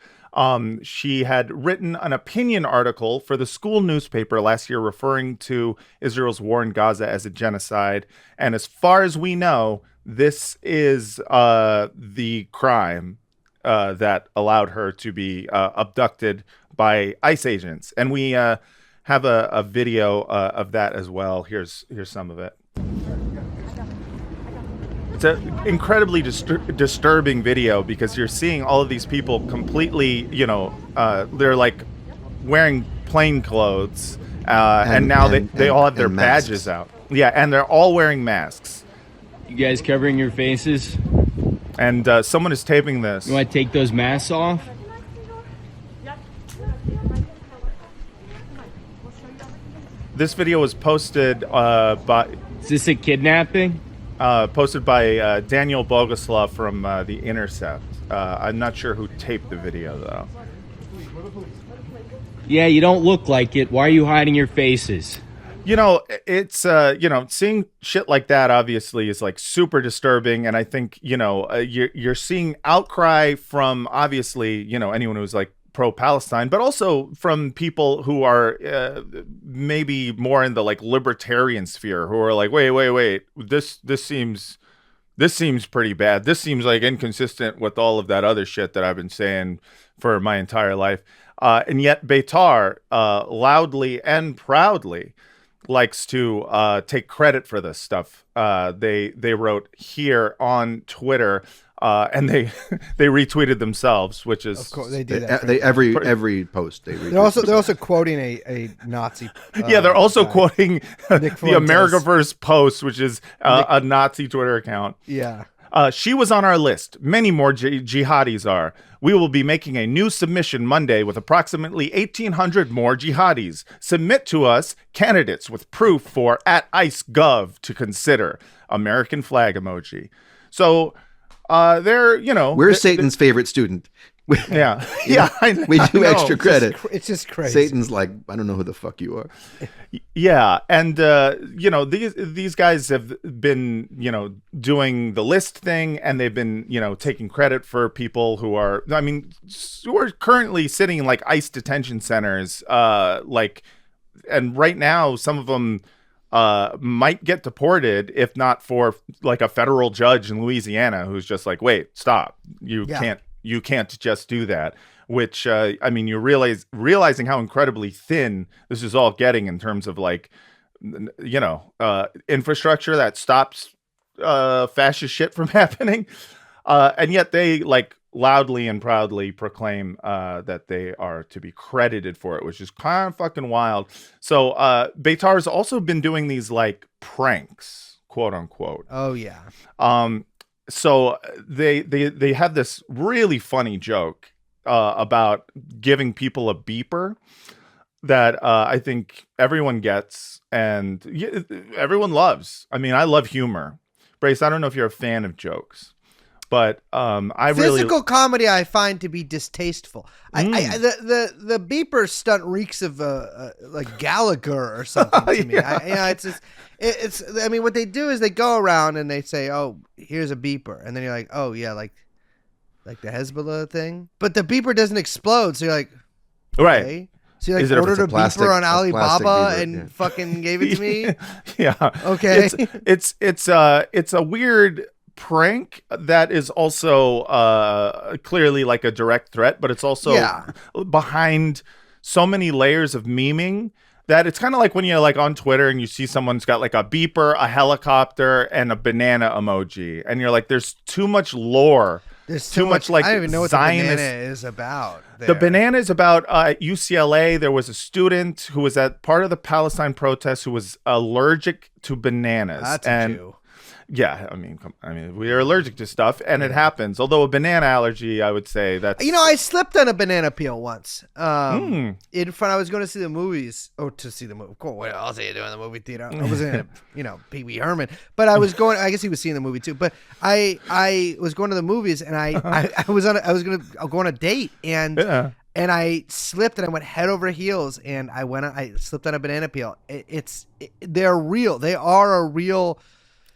She had written an opinion article for the school newspaper last year referring to Israel's war in Gaza as a genocide. And as far as we know, this is the crime that allowed her to be abducted by ICE agents. And we have a video of that as well. Here's some of it. It's an incredibly disturbing video because you're seeing all of these people completely, they're like wearing plain clothes, and now they all have their badges out. Yeah, and they're all wearing masks. You guys covering your faces? And someone is taping this. You want to take those masks off? This video was posted by... Is this a kidnapping? Posted by Daniel Bogoslav from The Intercept. I'm not sure who taped the video, though. Yeah, you don't look like it. Why are you hiding your faces? It's, seeing shit like that obviously is like super disturbing. And I think, you're seeing outcry from obviously, anyone who's like pro-Palestine, but also from people who are maybe more in the like libertarian sphere who are like, wait, this seems pretty bad. This seems like inconsistent with all of that other shit that I've been saying for my entire life. And yet Betar loudly and proudly likes to take credit for this stuff. They wrote here on Twitter, and they retweeted themselves, which is, of course they do that. Every post they retweet. They're also quoting a Nazi. Yeah, they're also quoting the Fuentes. Americaverse post, which is a Nazi Twitter account. Yeah. She was on our list. Many more jihadis are. We will be making a new submission Monday with approximately 1,800 more jihadis. Submit to us candidates with proof for @IceGov to consider. American flag emoji. So we're Satan's favorite student. Yeah. We do extra credit. It's just crazy. Satan's like, I don't know who the fuck you are. Yeah, and these guys have been doing the list thing, and they've been taking credit for people who are currently sitting in like ICE detention centers, and right now some of them might get deported if not for like a federal judge in Louisiana who's just like, wait, stop, you can't just do that. Which, you're realizing how incredibly thin this is all getting in terms of like, infrastructure that stops fascist shit from happening. And yet they like loudly and proudly proclaim that they are to be credited for it, which is kind of fucking wild. So Betar's also been doing these like pranks, quote unquote. Oh, yeah. So they have this really funny joke about giving people a beeper that I think everyone gets and everyone loves. I mean, I love humor. Brace, I don't know if you're a fan of jokes, but physical comedy I find to be distasteful. The beeper stunt reeks of like Gallagher or something to me. It's what they do is they go around and they say, oh, here's a beeper, and then you're like, oh yeah, like the Hezbollah thing, but the beeper doesn't explode, so you're like, okay. Right. So you like ordered a beeper on Alibaba and fucking gave it to me. Yeah. Okay. It's a weird prank that is also clearly like a direct threat, but it's also behind so many layers of memeing that it's kind of like when you're like on Twitter and you see someone's got like a beeper, a helicopter, and a banana emoji, and you're like, there's too much lore. There's too much like I don't even know what Zionist. The banana is about. There. The banana is about at UCLA. There was a student who was at part of the Palestine protests who was allergic to bananas. That's a Jew. Yeah, I mean, we are allergic to stuff, and it happens. Although a banana allergy, I would say that's... I slipped on a banana peel once. In front, I was going to see the movies. Oh, to see the movie. Cool. What else are you doing in the movie theater? I was in Pee Wee Herman. But I was going... I guess he was seeing the movie, too. But I was going to the movies, and I was going to go on a date, and... Yeah. And I slipped and I went head over heels and I slipped on a banana peel. They're real. They are a real...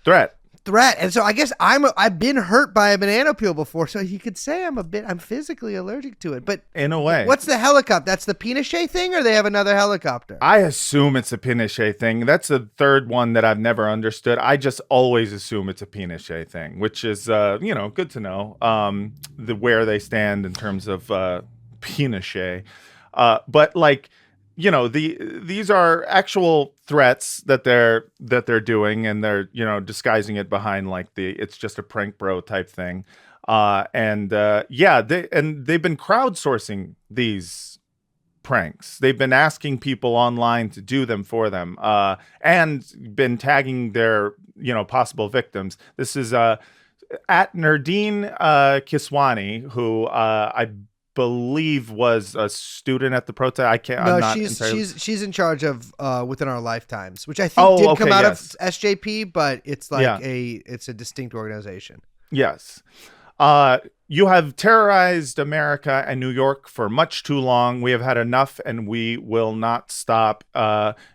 threat. threat. And so I guess I've been hurt by a banana peel before, so you could say I'm physically allergic to it. But in a way, what's the helicopter? That's the Pinochet thing, or they have another helicopter? I assume it's a Pinochet thing. That's the third one that I've never understood. I just always assume it's a Pinochet thing, which is good to know where they stand in terms of Pinochet. But like, these are actual threats that they're doing, and they're disguising it behind like it's just a prank bro type thing. They've been crowdsourcing these pranks. They've been asking people online to do them for them, and been tagging their possible victims. This is at Nerdine Kiswani, who I believe was a student at the protest. I can't. No, I'm not she's in charge of Within Our Lifetimes, which I think did come out of SJP, but it's like it's a distinct organization. Yes. You have terrorized America and New York for much too long. We have had enough, and we will not stop.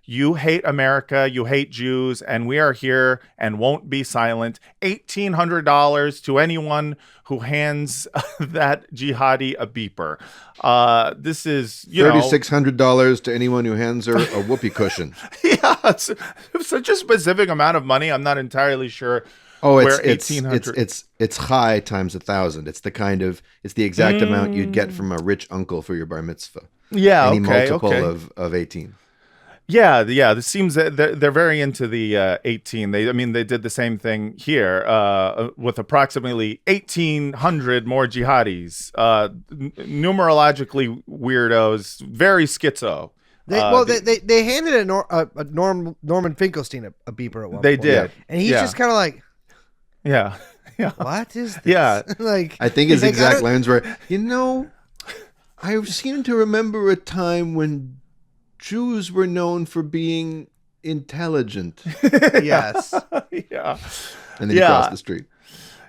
You hate America, you hate Jews, and we are here and won't be silent. $1,800 to anyone who hands that jihadi a beeper. This is, $3,600 to anyone who hands her a whoopee cushion. Yeah, it's such a specific amount of money. I'm not entirely sure. Oh, it's high times 1,000. It's the exact amount you'd get from a rich uncle for your bar mitzvah. Yeah, any multiple of 18. Yeah. This seems that they're very into the 18. They did the same thing here with approximately 1,800 more jihadis, numerologically weirdos, very schizo. They handed Norman Finkelstein a beeper at one point. They did, and he's just kind of like. Yeah. What is this? Yeah. Like, I think his exact lines were, I seem to remember a time when Jews were known for being intelligent. Yes. Yeah. And then he crossed the street.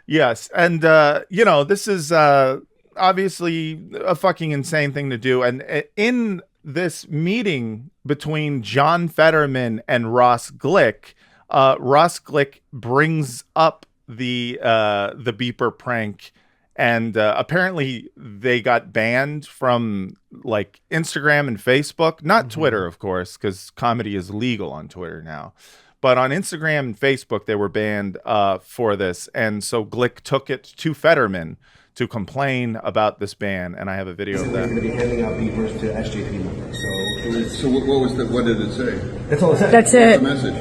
Yes. And, this is obviously a fucking insane thing to do. And in this meeting between John Fetterman and Ross Glick, Ross Glick brings up the beeper prank, and apparently they got banned from like Instagram and Facebook, not Twitter, of course, because comedy is legal on Twitter now, but on Instagram and Facebook they were banned for this. And so Glick took it to Fetterman to complain about this ban, and I have a video of that. We're going to be handing out beepers to SJP members. So what did it say? That's all it said. That's it. The message.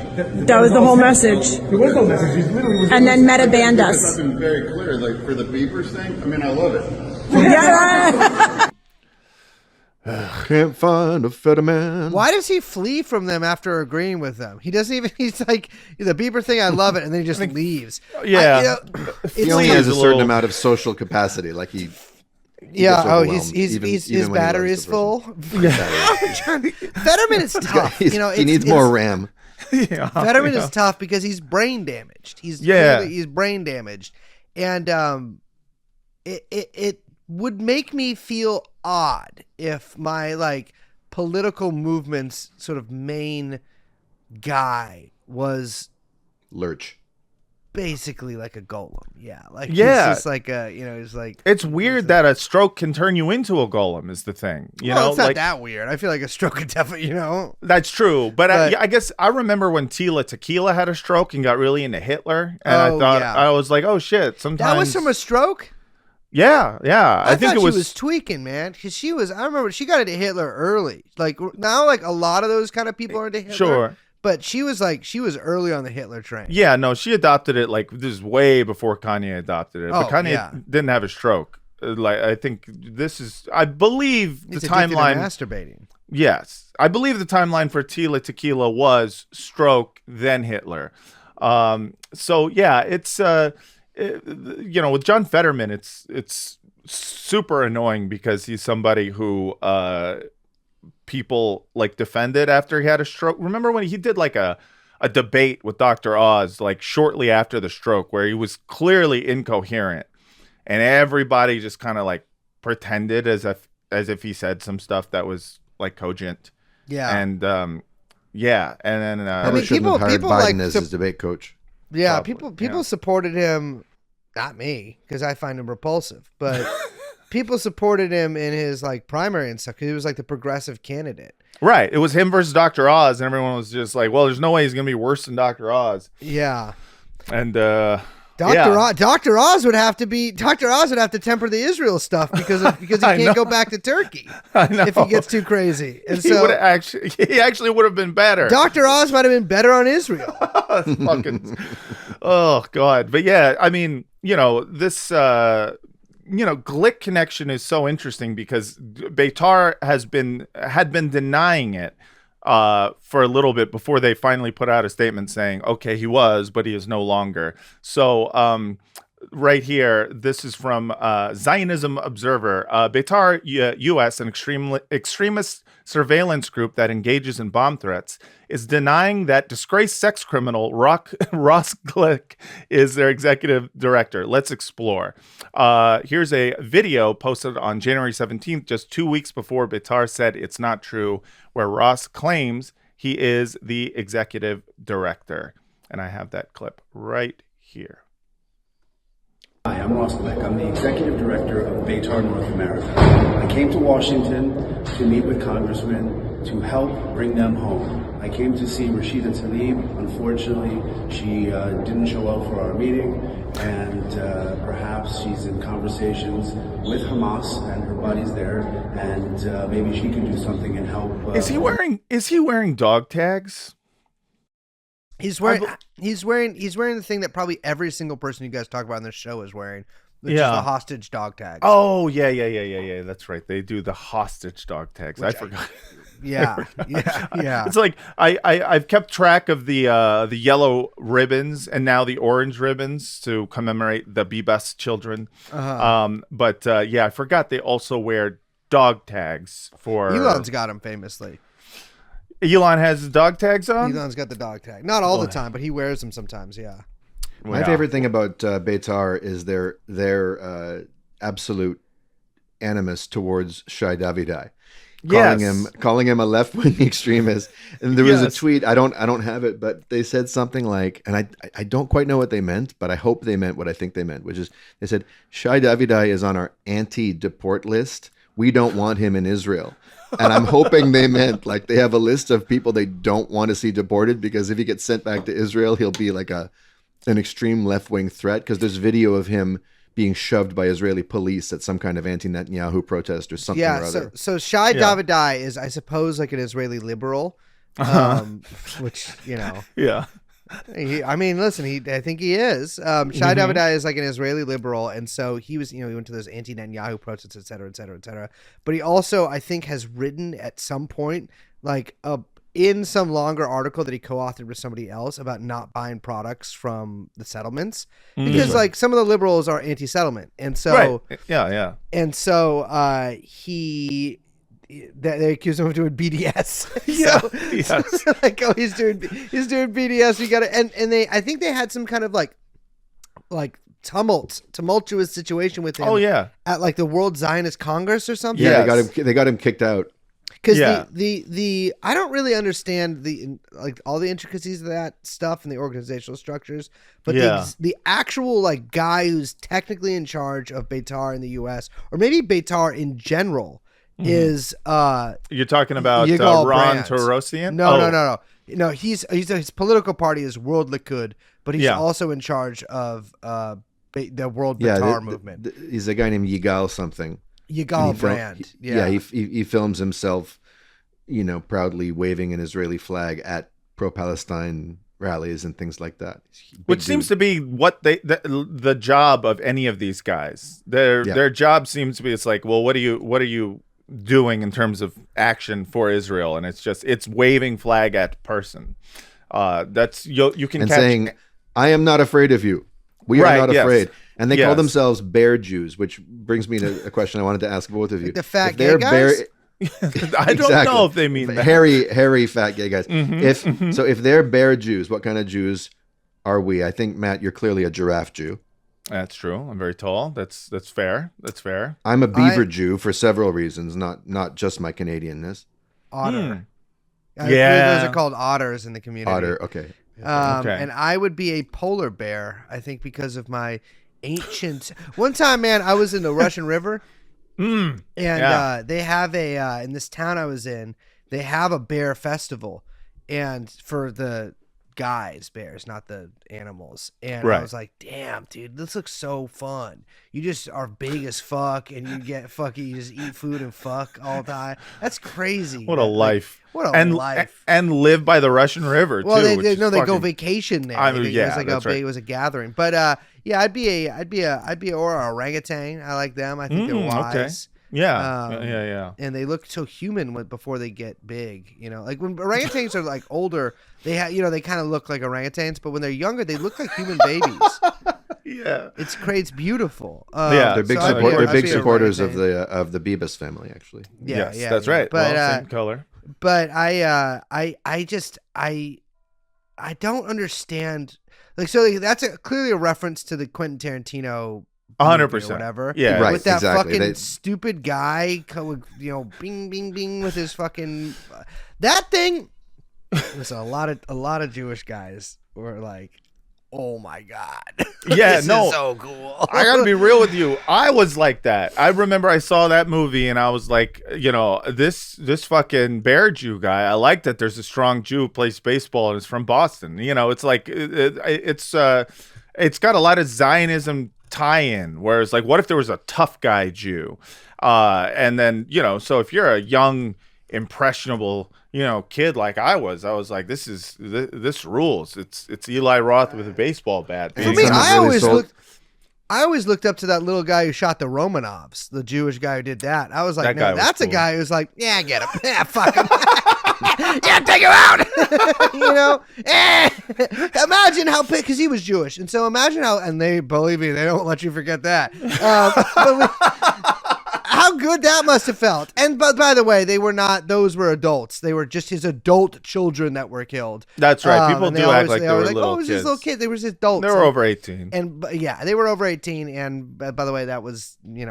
That was the whole message. There was no message. And then Meta banned us. It's been very clear, like for the beepers thing. I mean, I love it. Yeah. Can't find a Fetterman. Why does he flee from them after agreeing with them? He doesn't even. He's like, the beeper thing. I love it, and then he just leaves. Yeah, he only has a certain amount of social capacity. Like he. Yeah. Oh, his battery is full. Fetterman is tough. He needs more RAM. Fetterman is tough because he's brain damaged. He's brain damaged, and it would make me feel odd if my political movement's sort of main guy was Lurch. Basically like a golem. Yeah. He's just like he's like. It's weird that a stroke can turn you into a golem is the thing. It's not that weird. I feel like a stroke could definitely, That's true. But I guess I remember when Tila Tequila had a stroke and got really into Hitler. And I was like, oh shit. Sometimes. That was from a stroke? Yeah. I think it was. She was tweaking, man. Because I remember she got into Hitler early. Like now, a lot of those kind of people are into Hitler. Sure. But she was early on the Hitler train. Yeah, no, she adopted it this is way before Kanye adopted it. But Kanye didn't have a stroke. I think I believe the timeline. Masturbating. Yes, I believe the timeline for Tila Tequila was stroke then Hitler. So yeah, it's with John Fetterman, it's super annoying because he's somebody who people defended after he had a stroke. Remember when he did a debate with Dr. Oz shortly after the stroke where he was clearly incoherent and everybody just kind of pretended as if he said some stuff that was cogent. Yeah. And and then people have hired Biden as his debate coach. Yeah, probably. people supported him, not me, because I find him repulsive, but people supported him in his like primary and stuff because he was like the progressive candidate. Right. It was him versus Dr. Oz, and everyone was just like, well, there's no way he's going to be worse than Dr. Oz. Yeah. And Dr. Oz would have to temper the Israel stuff because he can't go back to Turkey if he gets too crazy. And he so he actually would have been better. Dr. Oz might have been better on Israel. Fucking, oh God. But yeah, I mean, this Glick connection is so interesting because Betar had been denying it for a little bit before they finally put out a statement saying, okay, he was, but he is no longer. So right here, this is from Zionism Observer. Betar U.S., an extremist surveillance group that engages in bomb threats, is denying that disgraced sex criminal Ross Glick is their executive director. Let's explore. Here's a video posted on January 17th, just 2 weeks before Betar said it's not true, where Ross claims he is the executive director. And I have that clip right here. Hi, I'm Ross Glick. I'm the executive director of Betar North America. I came to Washington to meet with congressmen to help bring them home. I came to see Rashida Tlaib. Unfortunately, she didn't show up for our meeting, and perhaps she's in conversations with Hamas and her buddies there, and maybe she can do something and help. Is he wearing dog tags? He's wearing the thing that probably every single person you guys talk about on this show is wearing, which is the hostage dog tags. Oh yeah. That's right. They do the hostage dog tags. I forgot. Yeah. It's like I've kept track of the yellow ribbons and now the orange ribbons to commemorate the Bebas children. But I forgot they also wear dog tags for. Elon's got them famously. Elon has his dog tags on? Elon's got the dog tag. Not all the time, but he wears them sometimes, yeah. My favorite thing about Betar is their absolute animus towards Shai Davidai. Calling him a left-wing extremist. And there was a tweet, I don't have it, but they said something like, and I don't quite know what they meant, but I hope they meant what I think they meant, which is they said, Shai Davidai is on our anti-deport list. We don't want him in Israel. And I'm hoping they meant like they have a list of people they don't want to see deported because if he gets sent back to Israel, he'll be like an extreme left-wing threat because there's video of him being shoved by Israeli police at some kind of anti-Netanyahu protest or something or other. So Shai Davidai is, I suppose, like an Israeli liberal, which, Yeah. I think he is. Shai Davidai is like an Israeli liberal, and so he was, he went to those anti-Netanyahu protests, et cetera, et cetera, et cetera. But he also, I think, has written at some point, like in some longer article that he co-authored with somebody else about not buying products from the settlements because, like, some of the liberals are anti-settlement, and so and so they accuse him of doing BDS. Like, oh, he's doing BDS. We got to, and I think they had some kind of like tumultuous situation with him. Oh yeah, at like the World Zionist Congress or something. Yeah, they got him kicked out. Because the I don't really understand all the intricacies of that stuff and the organizational structures, but the actual like guy who's technically in charge of Betar in the U.S. or maybe Betar in general. Is you're talking about Ron Torosian? No. His political party is World Likud, but he's also in charge of the World Betar movement. He's a guy named Yigal something. Yigal Brand. He films himself, proudly waving an Israeli flag at pro-Palestine rallies and things like that. Which seems to be what the job of any of these guys. Their job seems to be, it's like, well, what are you doing in terms of action for Israel? And it's waving flag at person. That's you can and catch saying, I am not afraid of you. We are not afraid. And they call themselves bear Jews, which brings me to a question I wanted to ask both of you. Like the fat gay guys? I don't know if they mean that. Hairy fat gay guys. So if they're bear Jews, what kind of Jews are we? I think, Matt, you're clearly a giraffe Jew. That's true. I'm very tall. That's fair. That's fair. I'm a beaver Jew for several reasons, not just my Canadianness. Otter. Yeah. Those are called otters in the community. Otter, okay. Okay. And I would be a polar bear, I think, because of my ancient. One time, man, I was in the Russian River, and they have in this town I was in, they have a bear festival, and for the guys, bears, not the animals. And I was like, damn, dude, this looks so fun. You just are big as fuck, and you get fucking, you just eat food and fuck all the time. That's crazy. What a life. What a life. And live by the Russian River, well, too. they go vacation there. I mean, it was like it was a gathering. But yeah, I'd be or an orangutan. I like them. I think they're wise. Okay. Yeah. And they look so human before they get big. Like when orangutans are like older, they they kind of look like orangutans, but when they're younger, they look like human babies. Yeah, it's great. It's beautiful. They're big supporters of the Beavis family, actually. Yeah, yes, that's right. But same color. But I don't understand. That's clearly a reference to the Quentin Tarantino 100%. Whatever. Yeah. Right, with that exactly. fucking stupid guy, bing, bing, bing with his fucking that thing. Listen, a lot of Jewish guys were like, "Oh my god, yeah, this is so cool." I gotta be real with you. I was like that. I remember I saw that movie and I was like, this fucking bear Jew guy. I like that. There's a strong Jew who plays baseball and is from Boston. It's like it's got a lot of Zionism tie-in, whereas like what if there was a tough guy Jew, and then so if you're a young impressionable kid like I was like, this rules. It's Eli Roth with a baseball bat. For me, I always looked up to that little guy who shot the Romanovs, the Jewish guy who did that. I was like, man, that's a guy who's like, yeah, get him, yeah, fuck him. Yeah, take him out. Imagine how big, because he was Jewish, and so imagine how, and they believe me, they don't let you forget that. How good that must have felt. And but by the way, those were adults. They were just his adult children that were killed. That's right. People do act like they were little kids. His little kid. They were adults. They were over 18. And yeah, they were over 18. And by the way, that was, it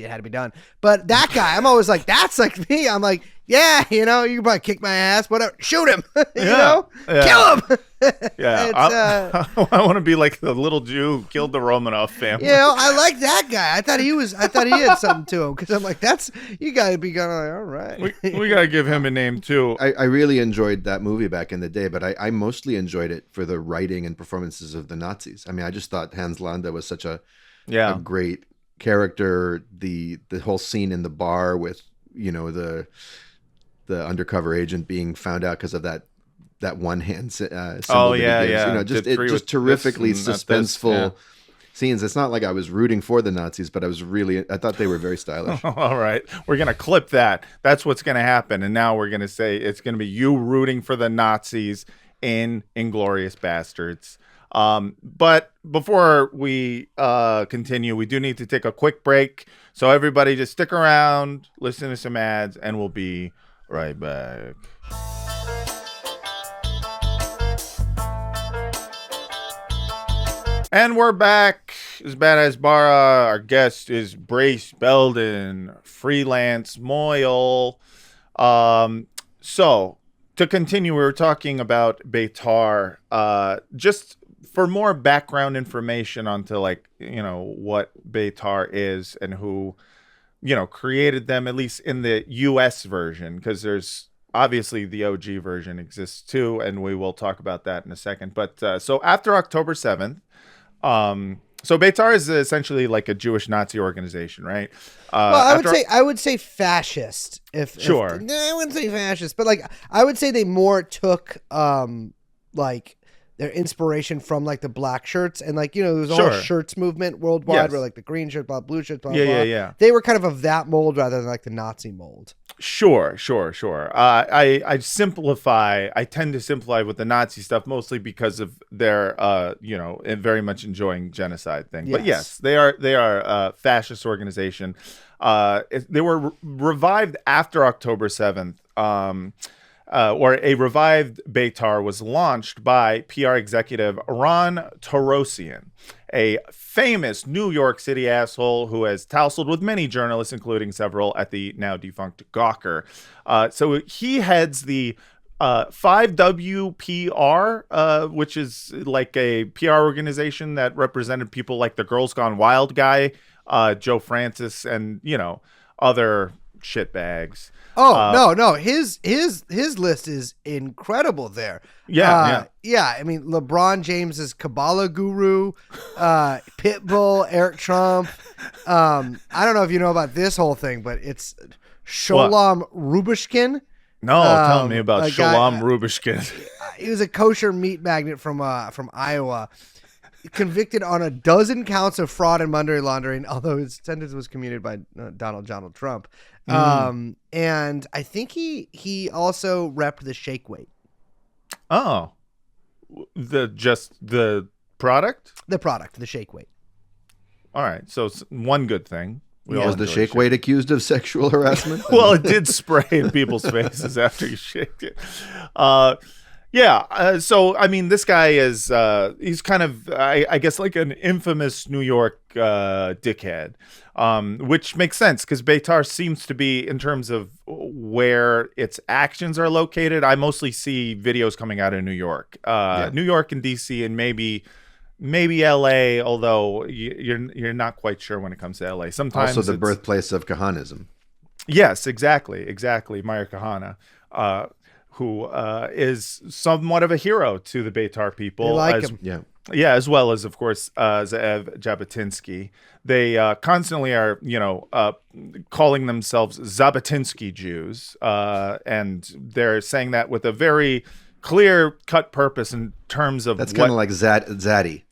had to be done. But that guy, I'm always like, that's like me. I'm like, yeah, you can probably kick my ass, whatever. Shoot him, kill him. Yeah, I want to be like the little Jew who killed the Romanov family. I like that guy. I thought he had something to him, because I'm like, you got to be kind of like, all right. We got to give him a name too. I really enjoyed that movie back in the day, but I mostly enjoyed it for the writing and performances of the Nazis. I mean, I just thought Hans Landa was such a great character. The whole scene in the bar with the undercover agent being found out because of that one hand symbol. Just terrifically suspenseful scenes. It's not like I was rooting for the Nazis, but I thought they were very stylish. All right, we're gonna clip that. That's what's gonna happen, and now we're gonna say it's gonna be you rooting for the Nazis in Inglourious Bastards. But before we continue, we do need to take a quick break. So everybody just stick around, listen to some ads, and we'll be right back. And we're back. It's Badass Bara. Our guest is Brace Belden, freelance moil. So to continue, we were talking about Betar. Just for more background information onto what Betar is and who created them, at least in the US version, because there's obviously the OG version exists too, and we will talk about that in a second. But so after October 7th, so Betar is essentially like a Jewish Nazi organization, right? I would say fascist. I wouldn't say fascist, but I would say they more took their inspiration from the black shirts and there was a whole shirts movement worldwide where the green shirt, blue shirts, blah. They were kind of that mold rather than the Nazi mold. Sure. I tend to simplify with the Nazi stuff mostly because of their very much enjoying genocide thing. Yes. But yes, they are a fascist organization. They were revived after October 7th. Or a revived Betar was launched by PR executive Ron Torosian, a famous New York City asshole who has tousled with many journalists, including several at the now defunct Gawker. So he heads the 5WPR, which is like a PR organization that represented people like the Girls Gone Wild guy, Joe Francis, and other shitbags. No, his list is incredible there. Yeah. I mean, LeBron James's Kabbalah guru, Pitbull, Eric Trump. I don't know if you know about this whole thing, but it's Sholom Rubishkin. No, tell me about Sholom Rubishkin. He was a kosher meat magnet from Iowa, convicted on a dozen counts of fraud and money laundering, although his sentence was commuted by Donald Trump. And I think he also repped the shake weight. Oh, the product? The product, the shake weight. All right, so it's one good thing. Was the shake weight accused of sexual harassment? Well, it did spray in people's faces after you shaked it. So, I mean, this guy is, he's kind of, I guess, like an infamous New York dickhead, which makes sense because Betar seems to be, in terms of where its actions are located, I mostly see videos coming out of New York. New York and D.C. and maybe LA, although you're not quite sure when it comes to LA. Sometimes also the birthplace of Kahanism. Yes, exactly. Meir Kahana, who is somewhat of a hero to the Betar people. They like him. Yeah, as well as, of course, Ze'ev Jabotinsky. They constantly are, calling themselves Zabotinsky Jews, and they're saying that with a very clear-cut purpose in terms of that's kind of like Zaddy.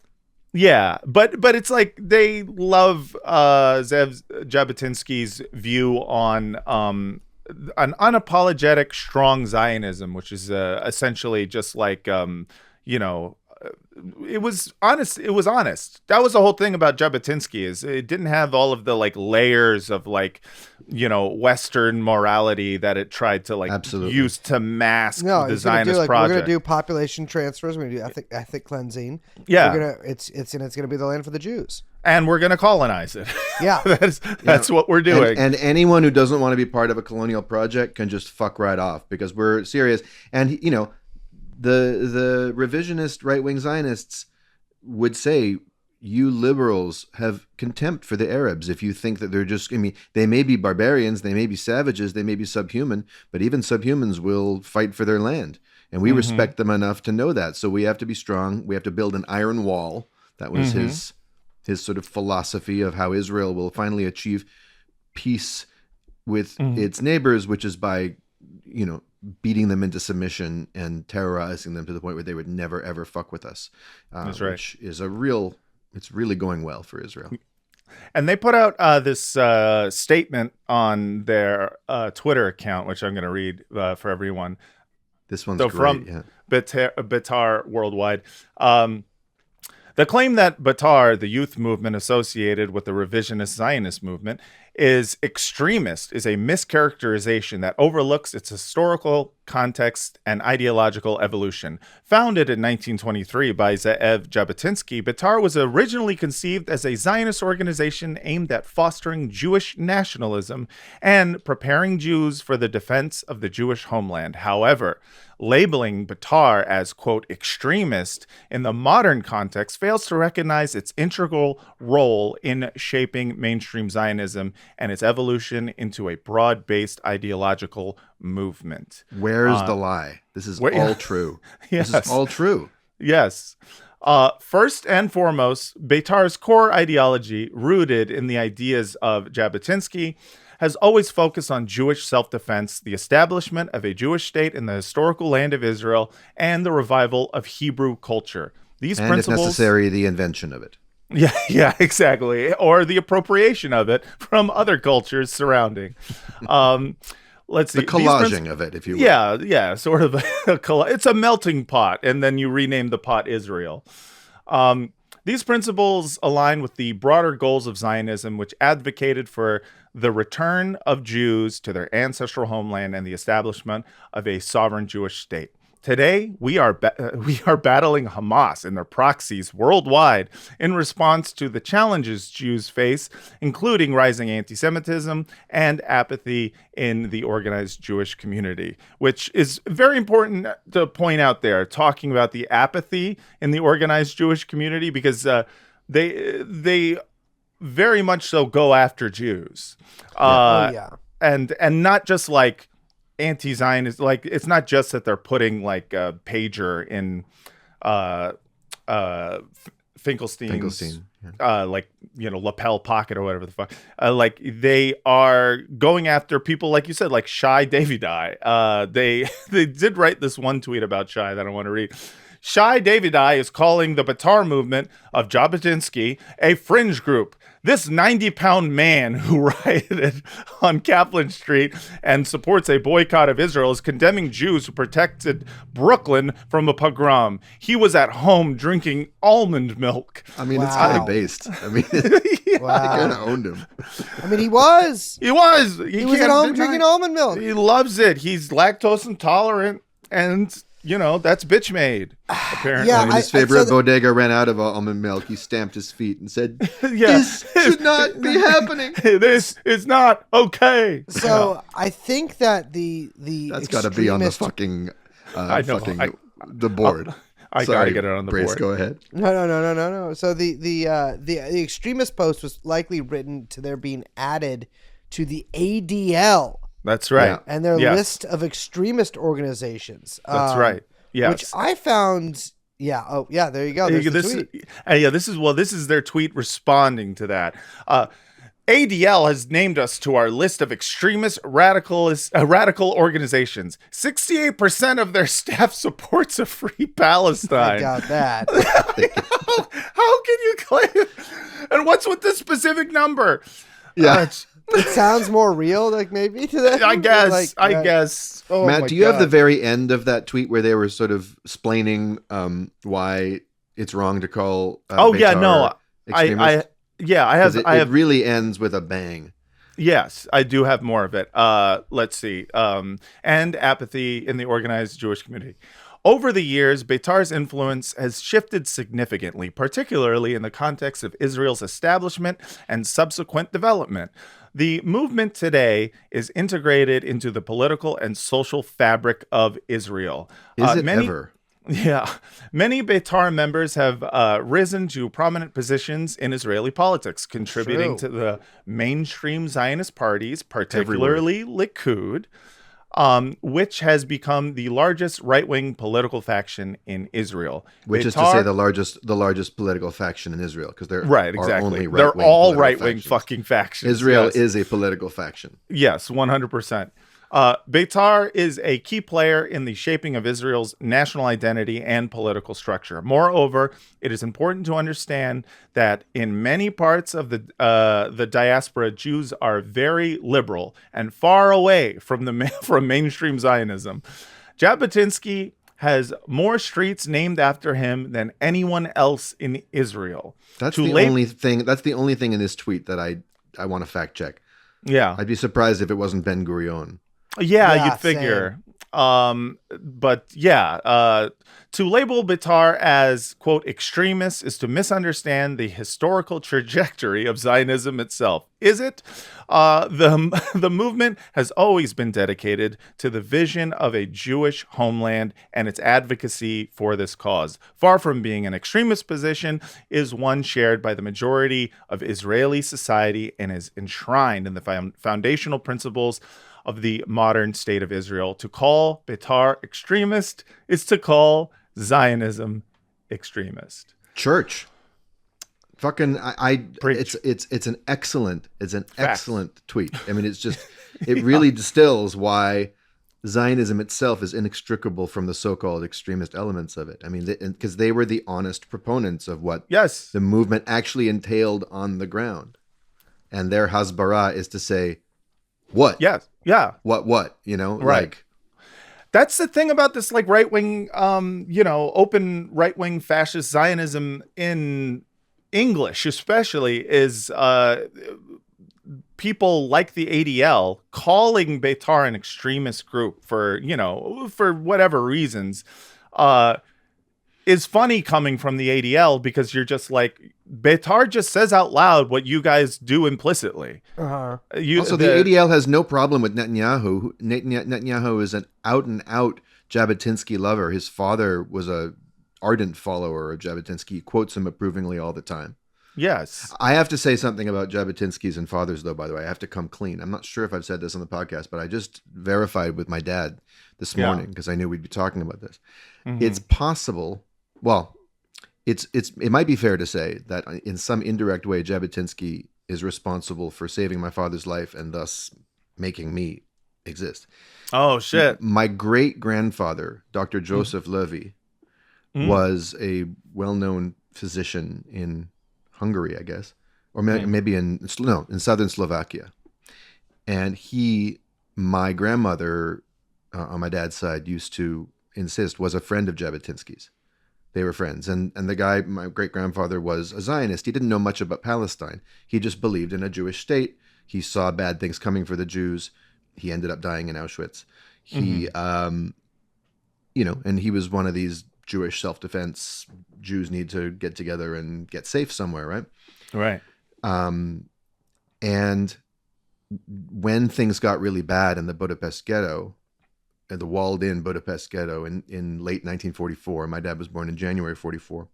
Yeah, but it's like they love Ze'ev Jabotinsky's view on an unapologetic, strong Zionism, which is essentially just like it was honest. It was honest. That was the whole thing about Jabotinsky, is it didn't have all of the like layers of like Western morality that it tried to use to mask the Zionist project. We're gonna do population transfers. We're gonna do ethnic cleansing. Yeah, it's gonna be the land for the Jews, and we're gonna colonize it. Yeah, that's what we're doing. And anyone who doesn't want to be part of a colonial project can just fuck right off, because we're serious. And the revisionist right-wing Zionists would say, you liberals have contempt for the Arabs if you think that they're just, they may be barbarians, they may be savages, they may be subhuman, but even subhumans will fight for their land. And we respect them enough to know that. So we have to be strong. We have to build an iron wall. That was his sort of philosophy of how Israel will finally achieve peace with its neighbors, which is by, beating them into submission and terrorizing them to the point where they would never, ever fuck with us. That's right. Which is it's really going well for Israel. And they put out this statement on their Twitter account, which I'm going to read for everyone. This one's great, from Betar Worldwide. The claim that Betar, the youth movement associated with the revisionist Zionist movement, is extremist is a mischaracterization that overlooks its historical context and ideological evolution. Founded in 1923 by Ze'ev Jabotinsky, Betar was originally conceived as a Zionist organization aimed at fostering Jewish nationalism and preparing Jews for the defense of the Jewish homeland. However, labeling Betar as, quote, extremist in the modern context fails to recognize its integral role in shaping mainstream Zionism and its evolution into a broad-based ideological movement. Where's the lie? This is all true. Yes. This is all true. Yes. First and foremost, Betar's core ideology, rooted in the ideas of Jabotinsky, has always focused on Jewish self-defense, the establishment of a Jewish state in the historical land of Israel, and the revival of Hebrew culture. These principles, if necessary, the invention of it. Yeah, exactly. Or the appropriation of it from other cultures surrounding. Let's see. The collaging of it, if you will. Yeah, sort of. It's a melting pot, and then you rename the pot Israel. These principles align with the broader goals of Zionism, which advocated for the return of Jews to their ancestral homeland and the establishment of a sovereign Jewish state. Today, we are battling Hamas and their proxies worldwide in response to the challenges Jews face, including rising anti-Semitism and apathy in the organized Jewish community, which is very important to point out there, talking about the apathy in the organized Jewish community, because they very much so go after Jews. And not just like anti-Zionist, like it's not just that they're putting like a pager in Finkelstein, like, you know, lapel pocket or whatever the fuck. Like they are going after people, like you said, like Shai Davidai. They did write this one tweet about Shai that I want to read. Shai Davidai is calling the Betar movement of Jabotinsky a fringe group. This 90-pound man who rioted on Kaplan Street and supports a boycott of Israel is condemning Jews who protected Brooklyn from a pogrom. He was at home drinking almond milk. I mean, it's kind of based. I mean, they kind of owned him. I mean, he was. He was at home drinking almond milk. He loves it. He's lactose intolerant, and you know, that's bitch made, apparently. Yeah, when his favorite bodega ran out of almond milk, he stamped his feet and said, this should not be happening. This is not okay. So I think that that's got to be on the fucking the board. I got to get it on the Brace, board. Go ahead. No. So the extremist post was likely written to their being added to the ADL. That's right. And their list of extremist organizations. That's right. Yes. Which I found. Yeah. Oh, yeah. There you go. There's the tweet. This is their tweet responding to that. ADL has named us to our list of extremist radical organizations. 68% of their staff supports a free Palestine. I doubt that. How can you claim? And what's with this specific number? Yeah. It sounds more real, like maybe to that. I guess. Oh, Matt, do you have the very end of that tweet where they were sort of explaining why it's wrong to call? Betar extremist? I have. It really ends with a bang. Yes, I do have more of it. Let's see. And apathy in the organized Jewish community. Over the years, Betar's influence has shifted significantly, particularly in the context of Israel's establishment and subsequent development. The movement today is integrated into the political and social fabric of Israel. Is it ever? Yeah. Many Betar members have risen to prominent positions in Israeli politics, contributing to the mainstream Zionist parties, particularly Likud, which has become the largest right-wing political faction in Israel. Which is to say the largest political faction in Israel, because they're exactly. They're all right-wing fucking factions. Israel is a political faction. Yes, 100%. Betar is a key player in the shaping of Israel's national identity and political structure. Moreover, it is important to understand that in many parts of the diaspora, Jews are very liberal and far away from mainstream Zionism. Jabotinsky has more streets named after him than anyone else in Israel. That's the only thing. That's the only thing in this tweet that I want to fact check. Yeah, I'd be surprised if it wasn't Ben Gurion. Yeah, you'd figure. But yeah, to label Betar as, quote, extremist is to misunderstand the historical trajectory of Zionism itself. Is it? The movement has always been dedicated to the vision of a Jewish homeland and its advocacy for this cause. Far from being an extremist position, is one shared by the majority of Israeli society and is enshrined in the foundational principles of the modern state of Israel. To call Betar extremist is to call Zionism extremist. Church. Fucking it's an excellent tweet. I mean, it really distills why Zionism itself is inextricable from the so-called extremist elements of it. I mean, because they were the honest proponents of what the movement actually entailed on the ground. And their Hasbara is to say, what? Yes. Yeah. What? You know, right. Like, that's the thing about this, like, right-wing, open right-wing fascist Zionism in English, especially, is people like the ADL calling Betar an extremist group for, you know, for whatever reasons, is funny coming from the ADL, because you're just like, Betar just says out loud what you guys do implicitly. Uh-huh. Also, the ADL has no problem with Netanyahu. Netanyahu is an out-and-out Jabotinsky lover. His father was a ardent follower of Jabotinsky. He quotes him approvingly all the time. Yes. I have to say something about Jabotinskys and fathers, though, by the way. I have to come clean. I'm not sure if I've said this on the podcast, but I just verified with my dad this morning because I knew we'd be talking about this. Mm-hmm. It's possible, well, it might be fair to say that in some indirect way, Jabotinsky is responsible for saving my father's life and thus making me exist. Oh, shit. My great-grandfather, Dr. Joseph Levy, was a well-known physician in Hungary, I guess, or maybe in southern Slovakia. And my grandmother on my dad's side used to insist, was a friend of Jabotinsky's. They were friends. And the guy, my great-grandfather, was a Zionist. He didn't know much about Palestine. He just believed in a Jewish state. He saw bad things coming for the Jews. He ended up dying in Auschwitz. He, and he was one of these Jewish self-defense, Jews need to get together and get safe somewhere, right? Right. And when things got really bad in the Budapest ghetto, the walled-in Budapest ghetto in late 1944, my dad was born in January 44,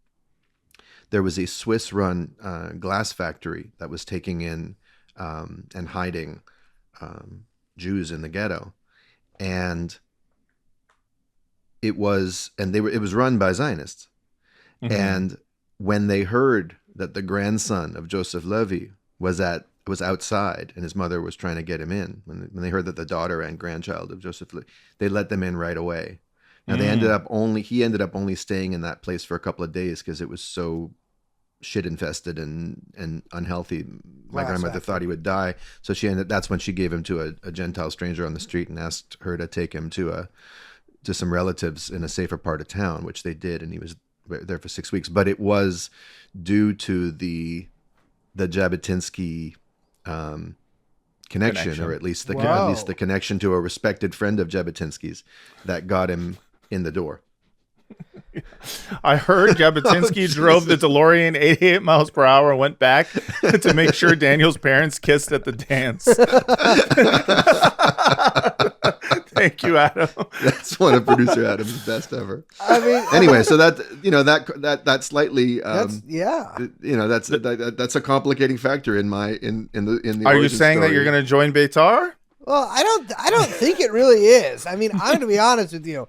there was a Swiss-run glass factory that was taking in and hiding Jews in the ghetto. And it was run by Zionists. Mm-hmm. And when they heard that the grandson of Joseph Levy was outside and his mother was trying to get him in, when they heard that the daughter and grandchild of Joseph Levy, they let them in right away. Now he ended up only staying in that place for a couple of days because it was so shit infested and unhealthy. My grandmother thought he would die, so that's when she gave him to a Gentile stranger on the street and asked her to take him to some relatives in a safer part of town, which they did, and he was there for 6 weeks. But it was due to the Jabotinsky connection, or at least the connection to a respected friend of Jabotinsky's that got him in the door. I heard Jabotinsky drove the DeLorean 88 miles per hour and went back to make sure Daniel's parents kissed at the dance. Thank you, Adam. That's one of producer Adam's best ever. I mean, anyway, so that slightly, that's a complicating factor in the. Are you saying that you're going to join Betar? Well, I don't think it really is. I mean, I'm going to be honest with you.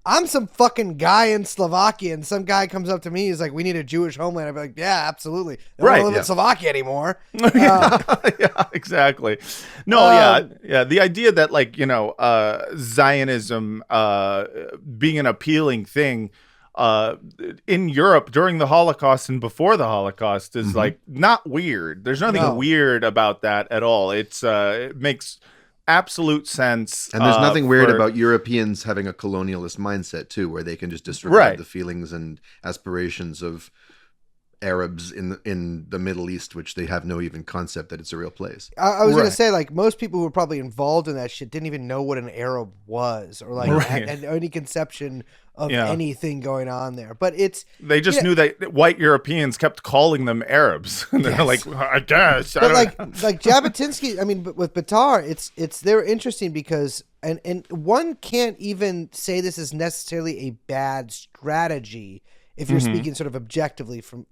I'm some fucking guy in Slovakia, and some guy comes up to me. He's like, "We need a Jewish homeland." I'd be like, "Yeah, absolutely." I don't live in Slovakia anymore. Yeah, exactly. No, the idea that Zionism being an appealing thing in Europe during the Holocaust and before the Holocaust is not weird. There's nothing weird about that at all. It makes absolute sense. And there's nothing weird about Europeans having a colonialist mindset too, where they can just disregard the feelings and aspirations of Arabs in the Middle East, which they have no even concept that it's a real place. I was going to say, most people who were probably involved in that shit didn't even know what an Arab was, or had any conception of anything going on there. But they just knew that white Europeans kept calling them Arabs, and they're like, I guess. But like Jabotinsky, I mean, but with Betar, they're interesting because and one can't even say this is necessarily a bad strategy if you're speaking sort of objectively from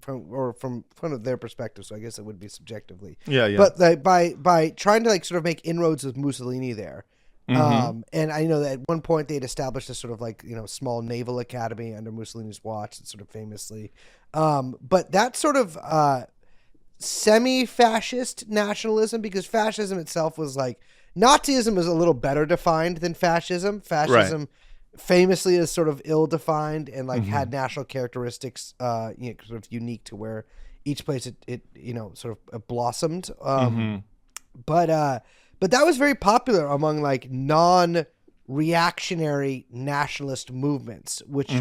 their perspective. So I guess it would be subjectively. Yeah. But by trying to sort of make inroads with Mussolini there. And I know that at one point they had established a sort of small naval academy under Mussolini's watch, sort of famously. But that sort of semi-fascist nationalism, because fascism itself was Nazism is a little better defined than fascism. Fascism famously is sort of ill-defined and had national characteristics, sort of unique to where each place it sort of blossomed. But that was very popular among non reactionary nationalist movements, which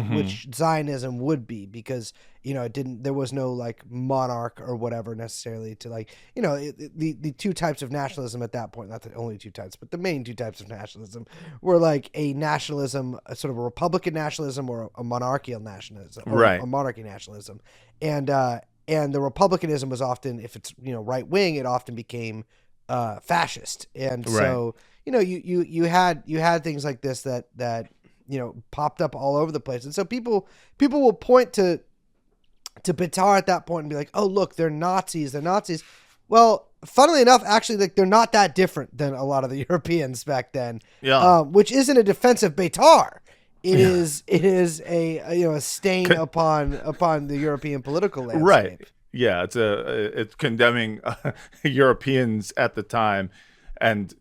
Zionism would be, because there was no like monarch or whatever necessarily to like the two types of nationalism at that point, not the only two types, but the main two types of nationalism were like a nationalism, a sort of a republican nationalism or a monarchical nationalism, or right? A monarchy nationalism, and the republicanism was often, if it's right wing, it often became fascist, and so. You had things like this that popped up all over the place, and so people will point to Betar at that point and be like, oh look, they're Nazis. Well, funnily enough, actually, like they're not that different than a lot of the Europeans back then. Yeah. Which isn't a defense of Betar. It is a stain upon the European political landscape. Right. Yeah, it's condemning Europeans at the time, and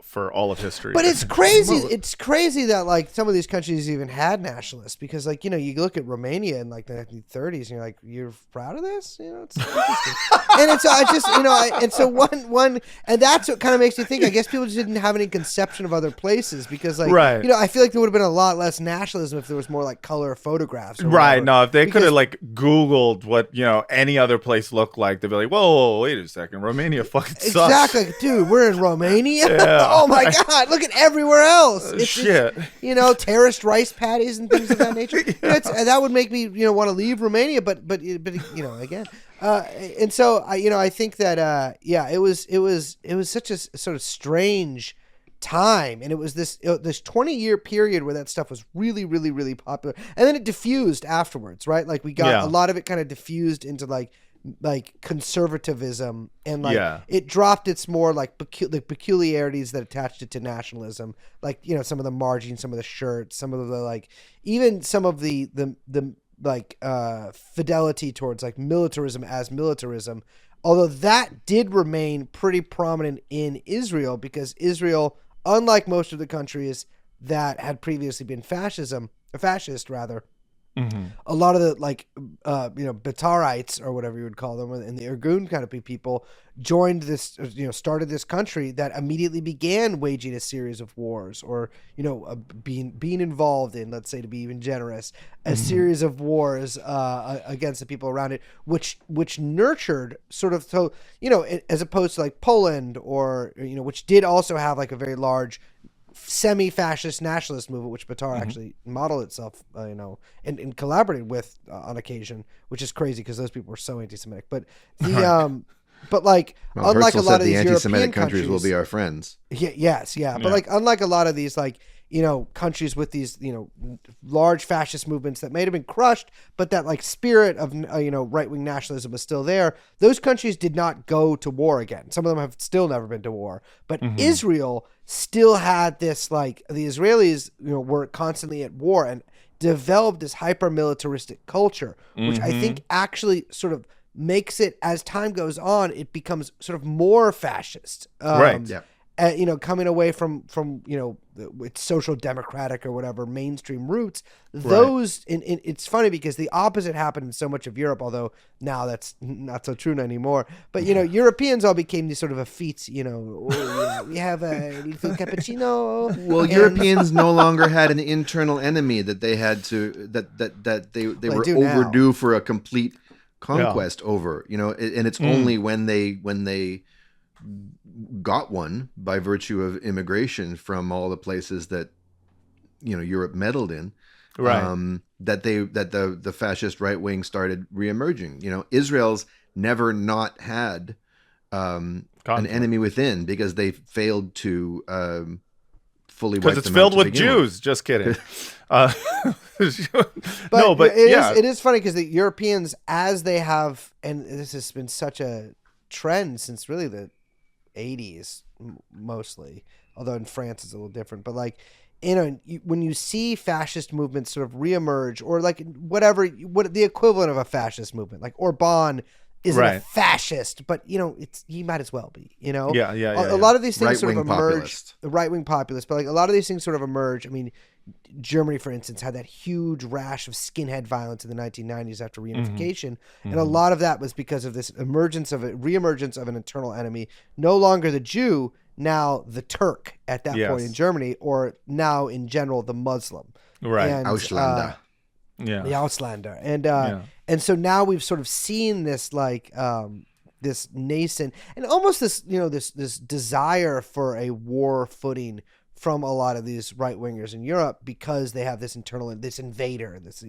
for all of history. But it's crazy. It's crazy that like some of these countries even had nationalists, because like you look at Romania in like the 1930s and you're like, you're proud of this? It's interesting. And it's I just and so one and that's what kind of makes you think. I guess people just didn't have any conception of other places, because like I feel like there would have been a lot less nationalism if there was more like color photographs. Right. No, if they could have like Googled what any other place looked like, they'd be like, whoa, wait a second, Romania fucking sucks. Exactly, dude. We're in Romania. Yeah. Oh my God! Look at everywhere else. It's shit. Terrorist rice patties and things of that nature. That would make me want to leave Romania. But again, and so I think that it was such a sort of strange time, and it was this 20-year period where that stuff was really, really, really popular, and then it diffused afterwards, right? Like we got a lot of it kind of diffused into like conservatism, and it dropped its more like peculiarities that attached it to nationalism, like some of the margin, some of the shirts, some of the like even some of the fidelity towards like militarism as militarism, although that did remain pretty prominent in Israel, because Israel, unlike most of the countries that had previously been fascist rather, a lot of the like Betarites, or whatever you would call them, and the Irgun kind of people joined this, started this country that immediately began waging a series of wars, or being involved in, let's say to be even generous, a series of wars against the people around it, which nurtured sort of, so as opposed to like Poland, or which did also have like a very large semi-fascist nationalist movement, which Betar actually modeled itself, and collaborated with on occasion, which is crazy because those people were so anti-Semitic. But but like unlike Herzl a lot of the these anti-Semitic European countries will be our friends. But like unlike a lot of these like countries with these large fascist movements that may have been crushed, but that like spirit of right-wing nationalism was still there. Those countries did not go to war again. Some of them have still never been to war, but Israel still had this, like the Israelis were constantly at war and developed this hyper-militaristic culture, which I think actually sort of makes it, as time goes on, it becomes sort of more fascist. Right. Yeah. Coming away from its social democratic or whatever mainstream roots, those and it's funny because the opposite happened in so much of Europe, although now that's not so true anymore. But Europeans all became these sort of effetes. We have a little cappuccino. Well, Europeans no longer had an internal enemy that they had to that they were overdue for a complete conquest over. And it's only when they got one by virtue of immigration from all the places that Europe meddled in, that the fascist right wing started reemerging. Israel's never not had an enemy within, because they failed to fully wipe them out. Because it's filled with Jews. Just kidding. It is funny because the Europeans, as they have, and this has been such a trend since really the 80s mostly, although in France it's a little different, but like when you see fascist movements sort of reemerge, or like what the equivalent of a fascist movement, like Orban isn't a fascist, but he might as well be. A lot of these things sort of emerge, the right-wing populist, but like a lot of these things sort of emerge. I mean, Germany, for instance, had that huge rash of skinhead violence in the 1990s after reunification, and a lot of that was because of this reemergence of an internal enemy, no longer the Jew, now the Turk at that point in Germany, or now in general the Muslim, right? And, Ausländer. the Ausländer, and so now we've sort of seen this like this nascent and almost this this desire for a war footing from a lot of these right wingers in Europe, because they have this invader, this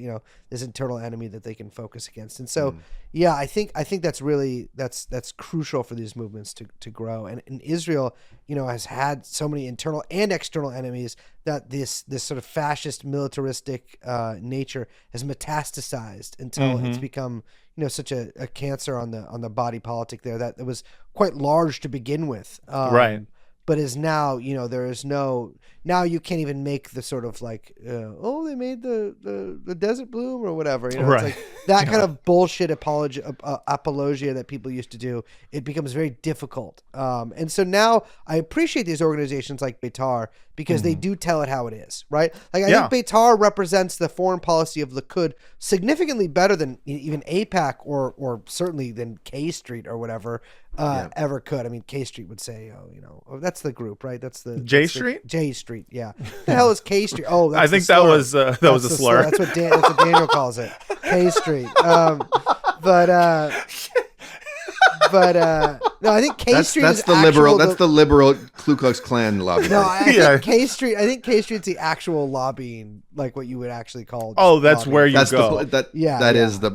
internal enemy that they can focus against. And so, I think that's really that's crucial for these movements to grow. And Israel, has had so many internal and external enemies that this sort of fascist militaristic nature has metastasized until it's become such a cancer on the body politic there that it was quite large to begin with. Right. But is now, there is now you can't even make the sort of like, they made the desert bloom or whatever. It's like that kind of bullshit apologia that people used to do. It becomes very difficult. And so now I appreciate these organizations like Betar because they do tell it how it is, right? Like I think Betar represents the foreign policy of Likud significantly better than even AIPAC or certainly than K Street or whatever ever could. I mean, K Street would say, that's the group, right? That's the J Street? J Street, yeah. What the hell is K Street? Oh, that's I think that was a slur. That's what Daniel calls it. K Street. But no, I think K Street is the liberal. That's the liberal Ku Klux Klan lobby. No, I think K Street. I think K Street's the actual lobbying, like what you would actually call. Oh, that's lobbying. Where you go. That is the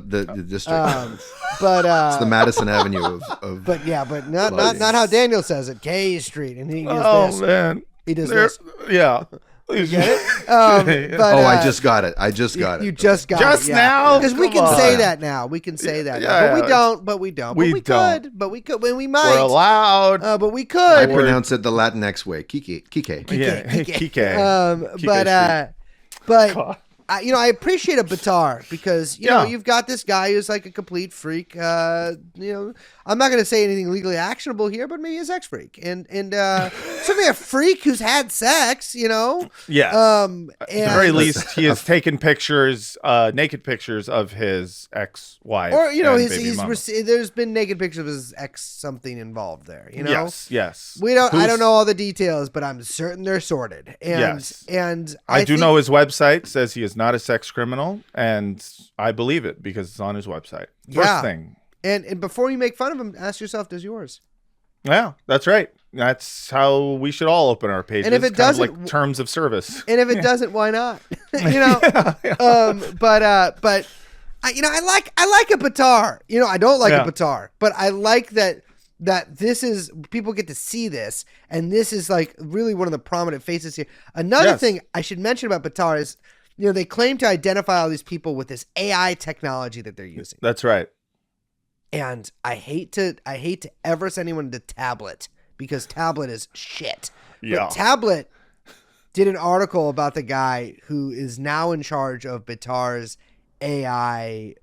district. But it's the Madison Avenue of. But not how Daniel says it. K Street, and he does this. Man, he does this. Yeah. You get it? I just got it. You just got it. Just now? Because we can say that now. We can say that. But we don't. But we don't. We could. But we could. When we might. We're allowed. But we could. I pronounce it the Latinx way. Kike. But I appreciate a Betar because you've got this guy who's like a complete freak. I'm not going to say anything legally actionable here, but maybe a sex freak and certainly a freak who's had sex. Yes. At the very least, he has taken pictures, naked pictures of his ex-wife, or there's been naked pictures of his ex something involved there. Yes. I don't know all the details, but I'm certain they're sorted. And I do know his website says he is not a sex criminal, and I believe it because it's on his website. First thing. And before you make fun of him, ask yourself, does yours? Yeah, that's right. That's how we should all open our pages. And if it doesn't, like terms of service. And if it doesn't, why not? But I like a Betar. I don't like a Betar, but I like that this is, people get to see this, and this is like really one of the prominent faces here. Another thing I should mention about Betar is, they claim to identify all these people with this AI technology that they're using. That's right. And I hate to ever send anyone to Tablet because Tablet is shit. Yeah. But Tablet did an article about the guy who is now in charge of Betar's AI,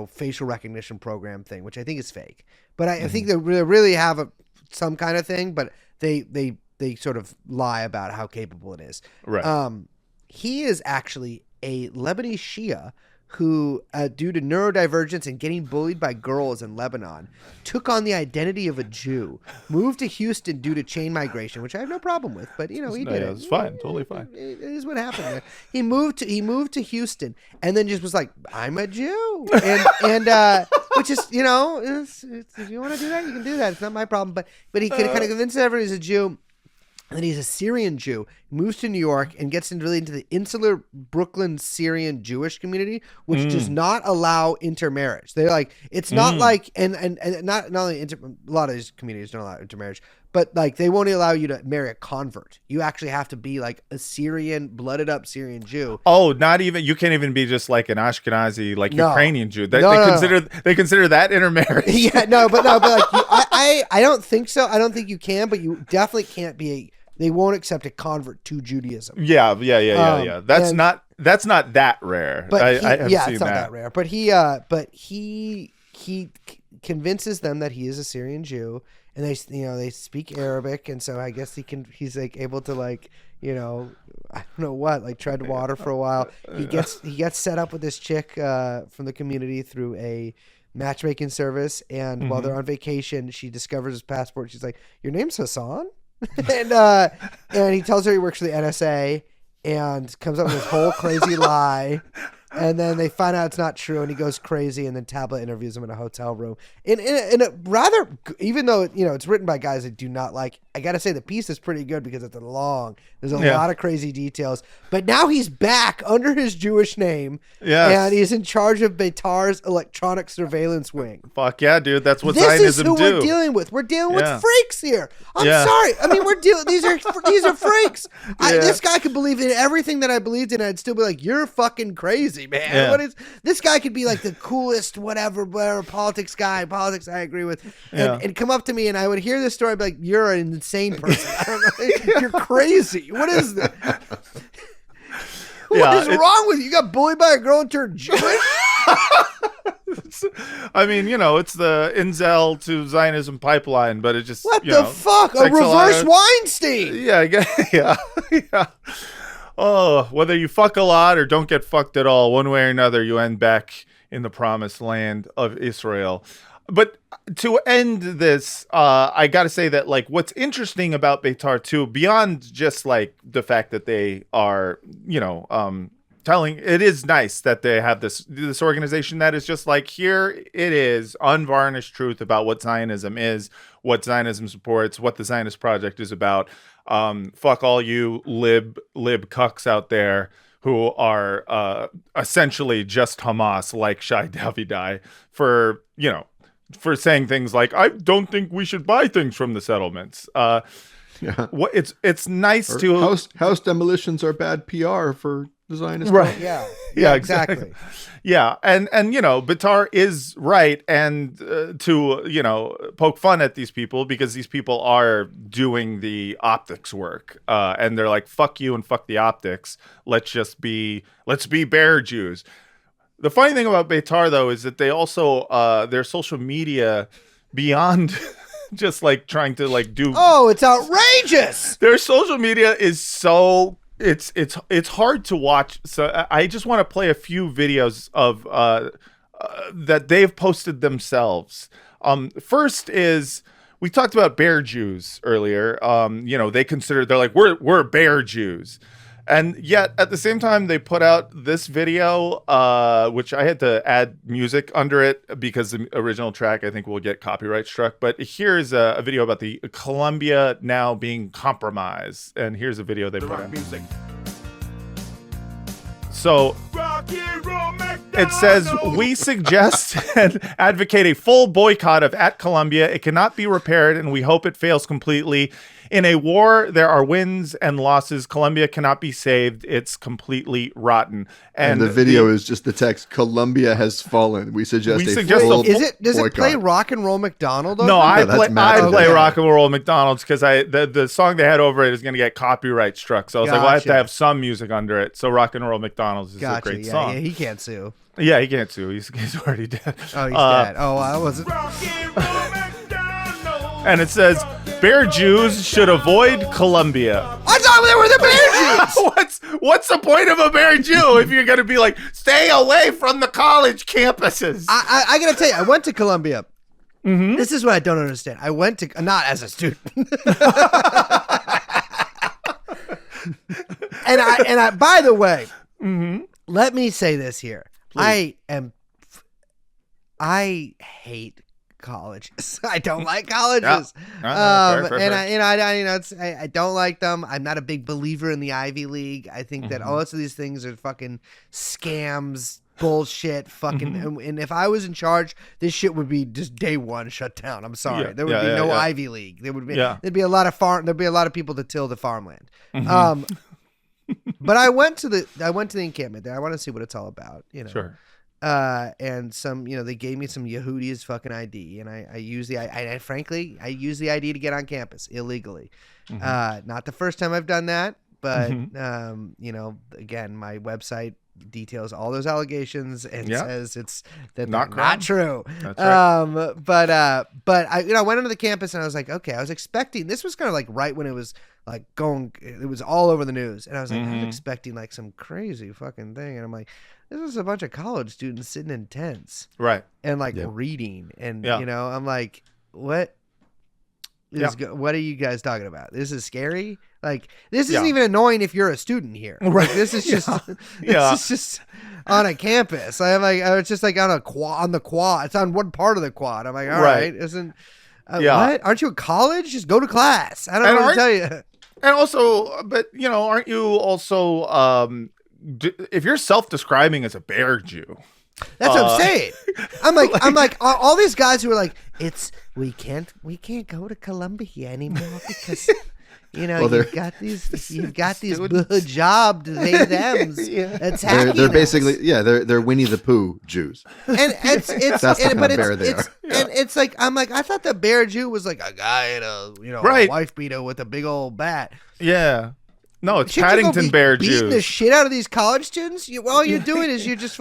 facial recognition program thing, which I think is fake. But I think they really have some kind of thing, but they sort of lie about how capable it is. Right. He is actually a Lebanese Shia who, due to neurodivergence and getting bullied by girls in Lebanon, took on the identity of a Jew, moved to Houston due to chain migration, which I have no problem with, but he did it. It's fine, totally fine. It is what happened there. He moved to Houston and then just was like, I'm a Jew, and which is if you want to do that, you can do that. It's not my problem, but he kind of convinced everyone he's a Jew. And then he's a Syrian Jew, moves to New York and gets into the insular Brooklyn Syrian Jewish community, which does not allow intermarriage. They're like, it's not like, and not only a lot of these communities don't allow intermarriage, but like they won't allow you to marry a convert. You actually have to be like a Syrian, blooded up Syrian Jew. Oh, not even, you can't even be just like an Ashkenazi, like Ukrainian Jew. They consider that intermarriage. Yeah, but like I don't think so. I don't think you can, but you definitely can't be they won't accept a convert to Judaism. Yeah. That's not that rare. But I have seen it's not that rare. But he convinces them that he is a Syrian Jew, and they speak Arabic, and so I guess he's like able to like I don't know what, like tread water for a while. He gets set up with this chick from the community through a matchmaking service, and while they're on vacation, she discovers his passport. She's like, "Your name's Hassan?" And he tells her he works for the NSA and comes up with this whole crazy lie. And then they find out it's not true, and he goes crazy, and then Tablet interviews him in a hotel room. In a rather, even though it's written by guys I do not like, I gotta say the piece is pretty good because it's long. There's a lot of crazy details. But now he's back under his Jewish name, and he's in charge of Betar's electronic surveillance wing. Fuck yeah, dude! That's what Zionism Zionism do. This is who we're do. dealing with. We're dealing with freaks here. I'm sorry. I mean, we're dealing. These are freaks. This guy could believe in everything that I believed in. I'd still be like, you're fucking crazy, man. Yeah. What is this guy? Could be like the coolest whatever politics guy. Politics I agree with, and come up to me, and I would hear this story. I'd be like, you're an insane person. I don't know. You're crazy. What is this? What is wrong with you? You got bullied by a girl and turned Jewish? I mean, it's the incel to Zionism pipeline, but it just what the fuck? A reverse Weinstein? Yeah. Oh, whether you fuck a lot or don't get fucked at all, one way or another, you end back in the promised land of Israel. But to end this, I got to say that, like, what's interesting about Betar too, beyond just like the fact that they are, telling, it is nice that they have this organization that is just like, here it is, unvarnished truth about what Zionism is, what Zionism supports, what the Zionist project is about. Fuck all you lib cucks out there who are essentially just Hamas, like Shai Davidai, for saying things like, I don't think we should buy things from the settlements. It's nice to house demolitions are bad PR for the Zionist. Right. Yeah, exactly. Yeah. And Betar is right. And to, poke fun at these people because these people are doing the optics work. And they're like, fuck you and fuck the optics. Let's be bear Jews. The funny thing about Betar, though, is that they also, their social media beyond just like trying to like do. Oh, it's outrageous. Their social media is so it's hard to watch. So I just want to play a few videos of that they've posted themselves. First is, we talked about bear Jews earlier. They're like, we're bear Jews. And yet, at the same time, they put out this video, which I had to add music under it because the original track, I think, will get copyright struck. But here's a video about the Columbia now being compromised. And here's a video they put in. So it says, we suggest and advocate a full boycott of at Columbia. It cannot be repaired, and we hope it fails completely. In a war, there are wins and losses. Columbia cannot be saved. It's completely rotten. And the video is just the text, Columbia has fallen. We suggest a full boycott. Does it play Rock and Roll McDonald? No, I play Rock and Roll McDonald's because the song they had over it is going to get copyright struck. So I was like, well, I have to have some music under it. So Rock and Roll McDonald's is a great song. Yeah, he can't sue. Yeah, he can't sue. He's already dead. Oh, he's dead. Oh, I wasn't. And it says, bear Jews should avoid Columbia. I thought they were the bear Jews. What's the point of a bear Jew if you're going to be like, stay away from the college campuses? I got to tell you, I went to Columbia. Mm-hmm. This is what I don't understand. I went to, not as a student. and I, by the way, let me say this here. Please. I hate colleges. I don't like colleges. Fair. I don't like them. I'm not a big believer in the Ivy League. I think that most of these things are fucking scams, bullshit, fucking. And if I was in charge, this shit would be just day one shut down. I'm sorry, there would be no Ivy League. There would be there'd be a lot of there'd be a lot of people to till the farmland. But I went to the encampment there. I want to see what it's all about. Sure. And some, they gave me some Yehudi's fucking ID, and I use frankly, I use the ID to get on campus illegally. Not the first time I've done that, but again, my website details all those allegations and says it's not true. That's right. But I went onto the campus and I was like, okay, I was expecting, this was kind of like right when it was like it was all over the news, and I was like, I was expecting like some crazy fucking thing, and I'm like, this was a bunch of college students sitting in tents, right, and like reading, and I'm like, what? What are you guys talking about? This is scary. Like this isn't even annoying if you're a student here. Right. Like, this is just this is just on a campus. It's just like on the quad. It's on one part of the quad. I'm like, all right. Isn't what? Aren't you in college? Just go to class. I don't know what to tell you. And also, but aren't you also if you're self-describing as a bear Jew? That's what I'm saying. I'm like all these guys who are like, we can't go to Columbia anymore because you've got these behijabbed they thems attacking they're us. basically they're Winnie the Pooh Jews. And it's that's the kind of bear they are. And it's like I'm like I thought the bear Jew was like a guy in a wife beater with a big old bat. Yeah. No, it's Shouldn't Paddington Bear Jews. Beating the shit out of these college students. All you're doing is you're just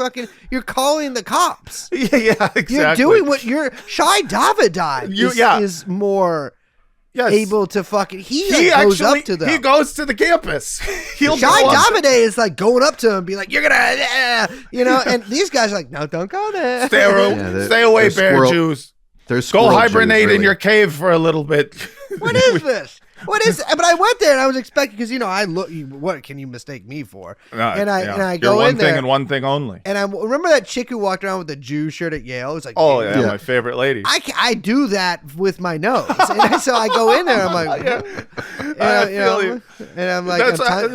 you're calling the cops. Yeah, exactly. You're doing what Shai Davidai is more able to fucking. He goes up to them. He goes to the campus. Shai Davidai is like going up to him and be like, "You're gonna," and these guys are like, "No, don't go there. Stay away, Bear Jews. Go hibernate in your cave for a little bit." What is this? What is? But I went there and I was expecting because I look. What can you mistake me for? I go one in there thing and one thing only. And I remember that chick who walked around with the Jew shirt at Yale. It was like, my favorite lady. I do that with my nose, and so I go in there. I'm like, and I'm like, I'm telling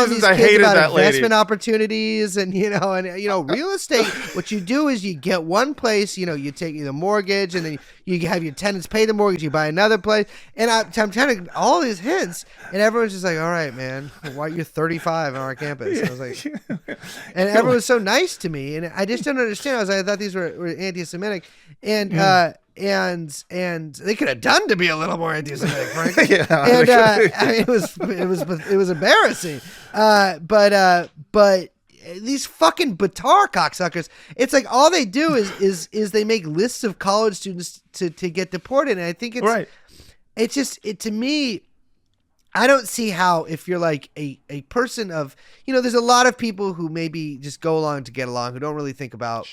these kids about investment opportunities, and real estate. What you do is you get one place, you take the mortgage, and then you have your tenants pay the mortgage. You buy another place, and I'm trying to all these hints, and everyone's just like, all right, man, why you're 35 on our campus? And I was like, and everyone was so nice to me, and I just don't understand. I thought these were anti-Semitic, and they could have done to be a little more anti-Semitic, frankly. And it was embarrassing. But these fucking Betar cocksuckers, it's like all they do is they make lists of college students to get deported, and I think it's right. It's just to me, I don't see how if you're like a person of there's a lot of people who maybe just go along to get along, who don't really think about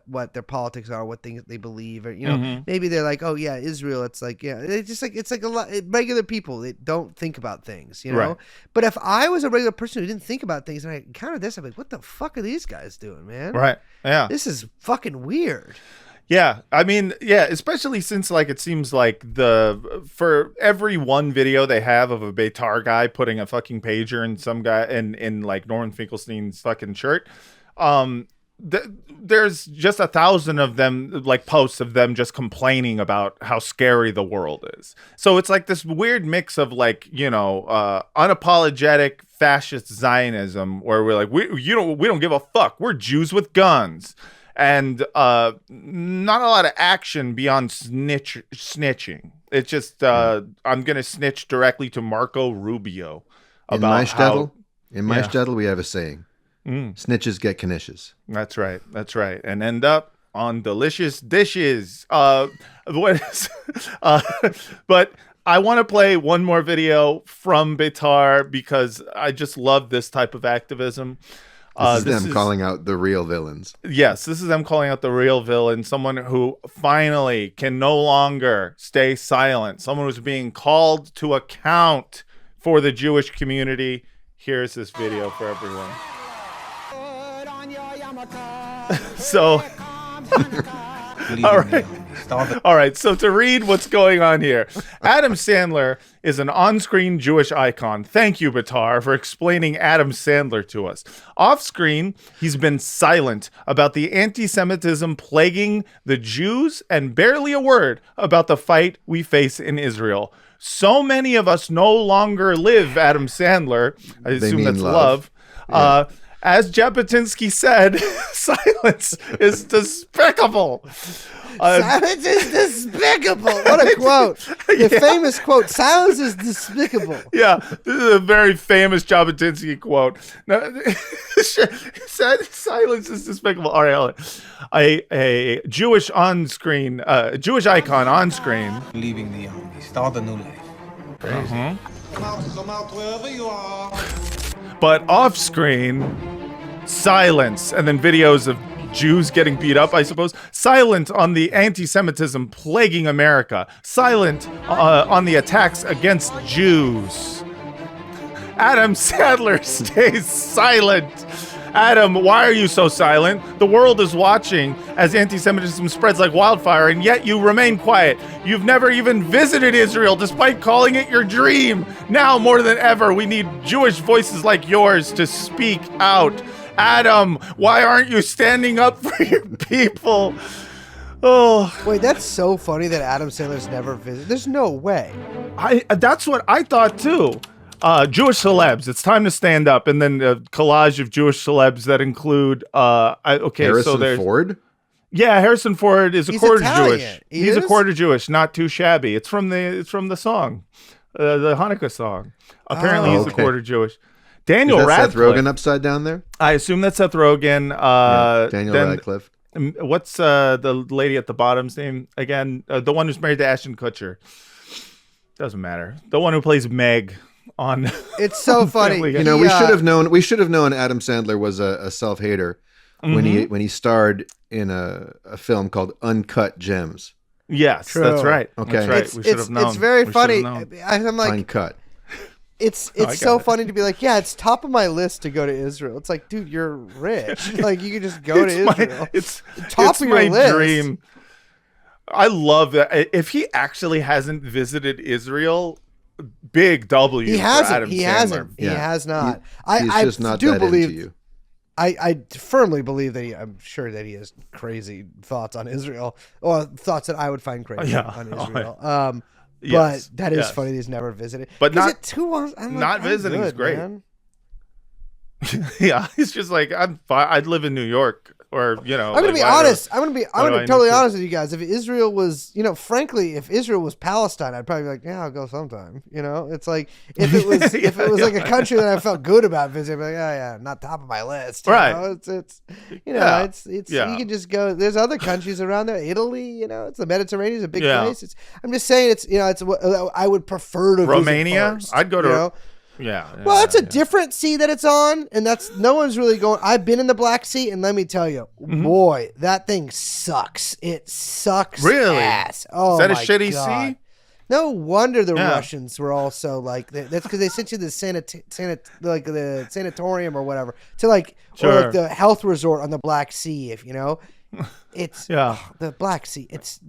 what their politics are, what things they believe, or maybe they're like, oh yeah, Israel. It's like it's like a lot regular people that don't think about things, Right. But if I was a regular person who didn't think about things and I encountered this, I'm like, what the fuck are these guys doing, man? Right. Yeah. This is fucking weird. Yeah, I mean, especially since it seems like for every one video they have of a Betar guy putting a fucking pager in some guy in like Norman Finkelstein's fucking shirt, there's just 1,000 of them, like posts of them just complaining about how scary the world is. So it's like this weird mix of unapologetic fascist Zionism where we're like, we don't give a fuck. We're Jews with guns. And not a lot of action beyond snitching. It's just I'm gonna snitch directly to Marco Rubio about in my shtetl we have a saying: snitches get knishes. That's right, and end up on delicious dishes. But I want to play one more video from Betar because I just love this type of activism. This is calling out the real villains. Yes, this is them calling out the real villain, someone who finally can no longer stay silent, someone who's being called to account for the Jewish community. Here's this video for everyone. So, all right. So to read what's going on here, Adam Sandler is an on-screen Jewish icon. Thank you, Betar, for explaining Adam Sandler to us. Off-screen, he's been silent about the anti-Semitism plaguing the Jews and barely a word about the fight we face in Israel. So many of us no longer live, Adam Sandler. I assume that's love. Yeah. As Jabotinsky said, silence is despicable. Silence is despicable. What a quote. The famous quote, silence is despicable. Yeah, this is a very famous Jabotinsky quote. Now, silence is despicable. All right. A Jewish on-screen, Jewish icon on-screen. Leaving the army, start a new life. Come out wherever you are. But off-screen, silence, and then videos of Jews getting beat up, I suppose. Silent on the anti-Semitism plaguing America. Silent on the attacks against Jews. Adam Sandler stays silent. Adam, why are you so silent? The world is watching as anti-Semitism spreads like wildfire, and yet you remain quiet. You've never even visited Israel, despite calling it your dream. Now, more than ever, we need Jewish voices like yours to speak out. Adam, why aren't you standing up for your people? Oh, wait, that's so funny that Adam Sandler's never visited. There's no way. That's what I thought too. Jewish celebs, it's time to stand up, and then a collage of Jewish celebs that include Harrison Ford. Yeah, Harrison Ford is a quarter Italian. Jewish. He's a quarter Jewish, not too shabby. It's from the song, the Hanukkah song. Apparently, he's a quarter Jewish. Daniel Is that Radcliffe. Seth Rogen upside down there? I assume that's Seth Rogen. Daniel Radcliffe. What's the lady at the bottom's name again? The one who's married to Ashton Kutcher. Doesn't matter. The one who plays Meg. On it's so funny. You know, we should have known Adam Sandler was a self-hater when he starred in a film called Uncut Gems. Yes, True. that's right. Okay, that's right. We should have known. It's very funny. I'm like, Uncut. It's so funny to be like, yeah, it's top of my list to go to Israel. It's like, dude, you're rich. Like, you can just go to Israel. It's top of your list. Dream. I love that. If he actually hasn't visited Israel, big W. He hasn't. Adam He Sandler. hasn't. He has not. He's just not do that believe. into you. I firmly believe that I'm sure that he has crazy thoughts on Israel, or thoughts that I would find crazy on Israel. Yes, but that is funny that he's never visited. But not it too long. Not visiting is great. Man. Yeah, he's just like, I'm fine. I'd live in New York, or I'm gonna be honest. I'm gonna be totally honest with you guys. If Israel was, frankly, if Israel was Palestine, I'd probably be like, yeah, I'll go sometime. It's like if it was like a country that I felt good about visiting, I'd be like, oh yeah, not top of my list. Right. It's you can just go. There's other countries around there. Italy, it's the Mediterranean is a big place. I'm just saying it's what I would prefer to Romania. visit first, I'd go to. Yeah. Well, that's a different sea that it's on, and that's no one's really going. I've been in the Black Sea, and let me tell you, boy, that thing sucks. It sucks. Really? Ass. Oh, is that a my shitty God. sea? No wonder the Russians were also like that's because they sent you the the sanatorium or whatever to or like the health resort on the Black Sea. If it's the Black Sea. It's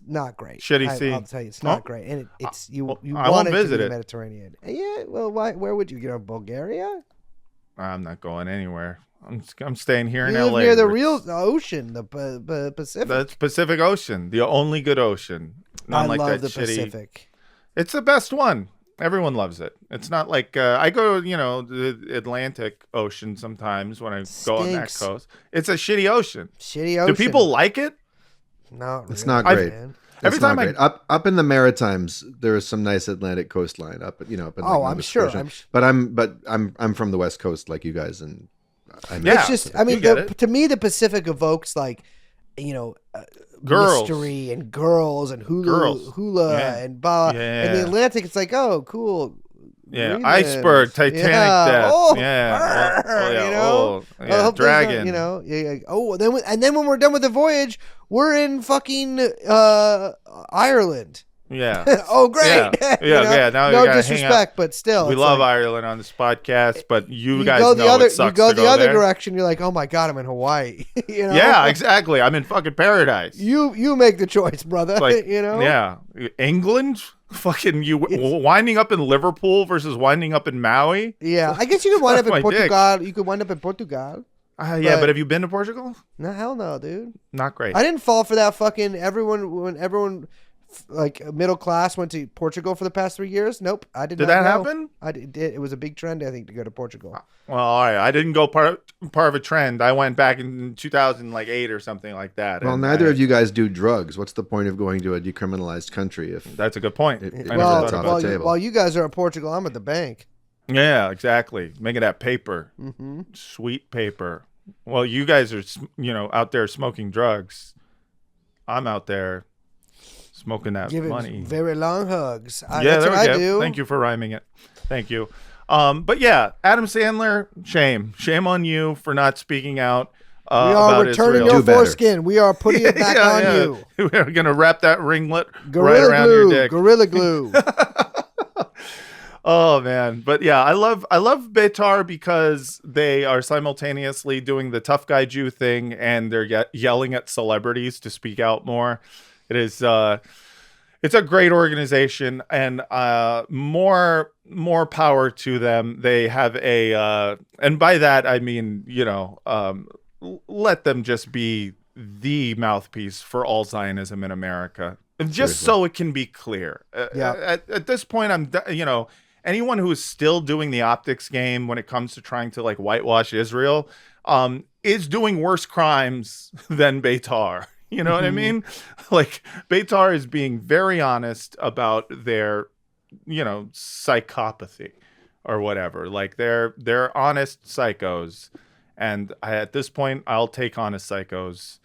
not great. Shitty sea. I'll tell you, it's not great, and it's you I want won't it visit to be it. Mediterranean. Yeah. Well, where would you go? Bulgaria? I'm not going anywhere. I'm staying here in You live LA. near the real ocean, the Pacific. The Pacific Ocean, the only good ocean. Not I like love that the shitty. Pacific. It's the best one. Everyone loves it. It's not like I go, the Atlantic Ocean sometimes when I go on that coast. It's a shitty ocean. Shitty ocean. Do people like it? No, it's not great. Every time up in the Maritimes, there is some nice Atlantic coastline up in like Nova Scotia. But I'm from the West Coast like you guys, and it's just to me the Pacific evokes girls. mystery and girls and hula and blah. And the Atlantic, it's like, oh, cool. Yeah, Greenland. iceberg, Titanic death. Dragon. And then when we're done with the voyage, we're in fucking Ireland. Yeah. Oh, great. Yeah. Now no we gotta disrespect, hang out. but still, we love Ireland on this podcast, but you guys go know the other, it sucks you go to the go other there. direction. You're like, oh my God, I'm in Hawaii. Yeah, exactly. I'm in fucking paradise. You make the choice, brother. Like, Yeah. England. Fucking winding up in Liverpool versus winding up in Maui. Yeah, I guess you could wind up in Portugal. You could wind up in Portugal. Yeah, but have you been to Portugal? No, hell no, dude. Not great. I didn't fall for that fucking when everyone like middle class went to Portugal for the past 3 years. Nope, I did. Did that happen? I did. It was a big trend, I think, to go to Portugal. Well, all right. I didn't go part of a trend. I went back in 2008 or something like that. Well, neither of you guys do drugs. What's the point of going to a decriminalized country if that's a good point? While you guys are at Portugal, I'm at the bank. Yeah, exactly. Making that paper, sweet paper. Well, you guys are out there smoking drugs. I'm out there smoking that money. Very long hugs. That's what I do. Thank you for rhyming it. Thank you. But yeah, Adam Sandler, shame on you for not speaking out. We are about returning Israel. your foreskin. We are putting it back on you. We're gonna wrap that ringlet Gorilla right around glue. your dick. Gorilla glue. Oh man, but yeah, I love Betar because they are simultaneously doing the tough guy Jew thing and they're yelling at celebrities to speak out more. It is it's a great organization, and more power to them. They have a and by that I mean, let them just be the mouthpiece for all Zionism in America, just so it can be clear. At this point, anyone who is still doing the optics game when it comes to trying to like whitewash Israel is doing worse crimes than Betar. You know what I mean? Like, Betar is being very honest about their, psychopathy or whatever. Like, they're honest psychos. And at this point, I'll take honest psychos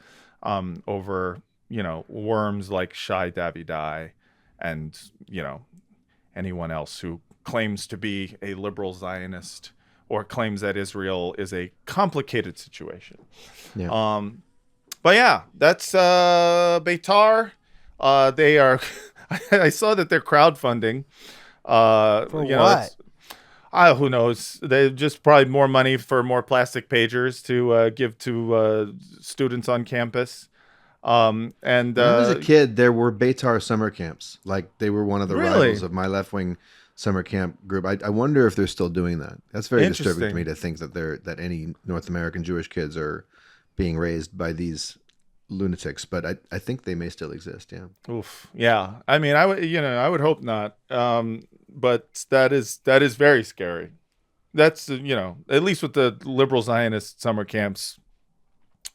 over, worms like Shai Davidai and, anyone else who claims to be a liberal Zionist or claims that Israel is a complicated situation. Yeah. But yeah, that's Betar. They are. I saw that they're crowdfunding. For what? Who knows? They just probably more money for more plastic pagers to give to students on campus. And when I was a kid, there were Betar summer camps. Like, they were one of the rivals of my left-wing summer camp group. I wonder if they're still doing that. That's very disturbing to me to think that any North American Jewish kids are being raised by these lunatics, but I think they may still exist. Yeah. Oof. Yeah. I mean, I would hope not. But that is very scary. That's, at least with the liberal Zionist summer camps,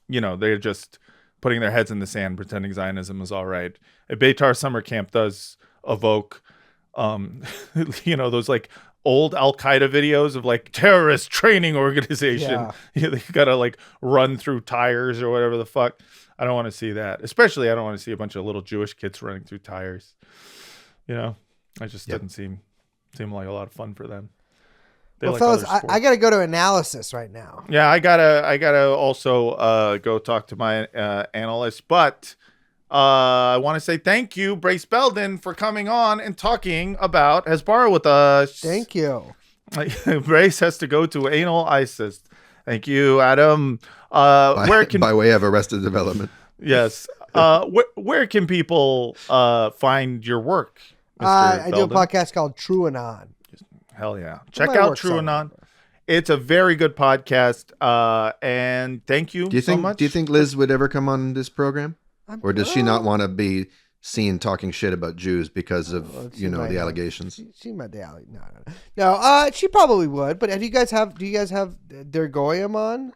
they're just putting their heads in the sand, pretending Zionism is all right. A Betar summer camp does evoke, those like old Al-Qaeda videos of like terrorist training organization. Yeah. They gotta like run through tires or whatever the fuck. I don't want to see that. Especially I don't want to see a bunch of little Jewish kids running through tires. It just doesn't seem like a lot of fun for them. Well, fellas, I gotta go to analysis right now. Yeah, I gotta also go talk to my analyst, but I want to say thank you, Brace Belden, for coming on and talking about Hasbara with us. Thank you. Brace has to go to anal ISIS. Thank you, Adam. By way of Arrested Development. Yes. Where can people find your work, Mr. I do a podcast called TrueAnon. Hell yeah. Check out TrueAnon. It's a very good podcast. And thank you so much. Do you think Liz would ever come on this program? Or does she not want to be seen talking shit about Jews because of the allegations? She might no. She probably would. But do you guys have Der Goyim on?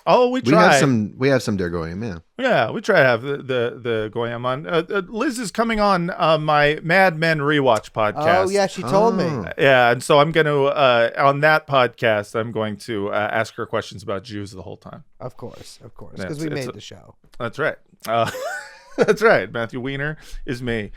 Oh, we tried. We have some Der Goyim, yeah. Yeah, we try to have the Goyim on. Liz is coming on my Mad Men Rewatch podcast. Oh yeah, she told me. Yeah, and so I'm going to on that podcast I'm going to ask her questions about Jews the whole time. Of course, because we made the show. That's right. That's right. Matthew Weiner is me.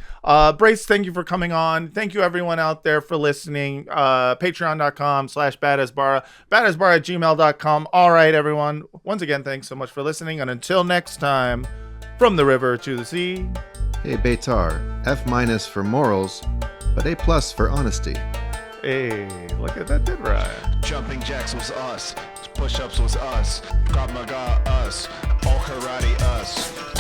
Brace, thank you for coming on. Thank you, everyone out there, for listening. Patreon.com/badhasbara, badhasbara@gmail.com. All right, everyone. Once again, thanks so much for listening. And until next time, from the river to the sea. Hey, Betar, F- for morals, but A+ for honesty. Hey, look at that, did right. Jumping jacks was us. Push-ups was us. Krav Maga us. All karate us.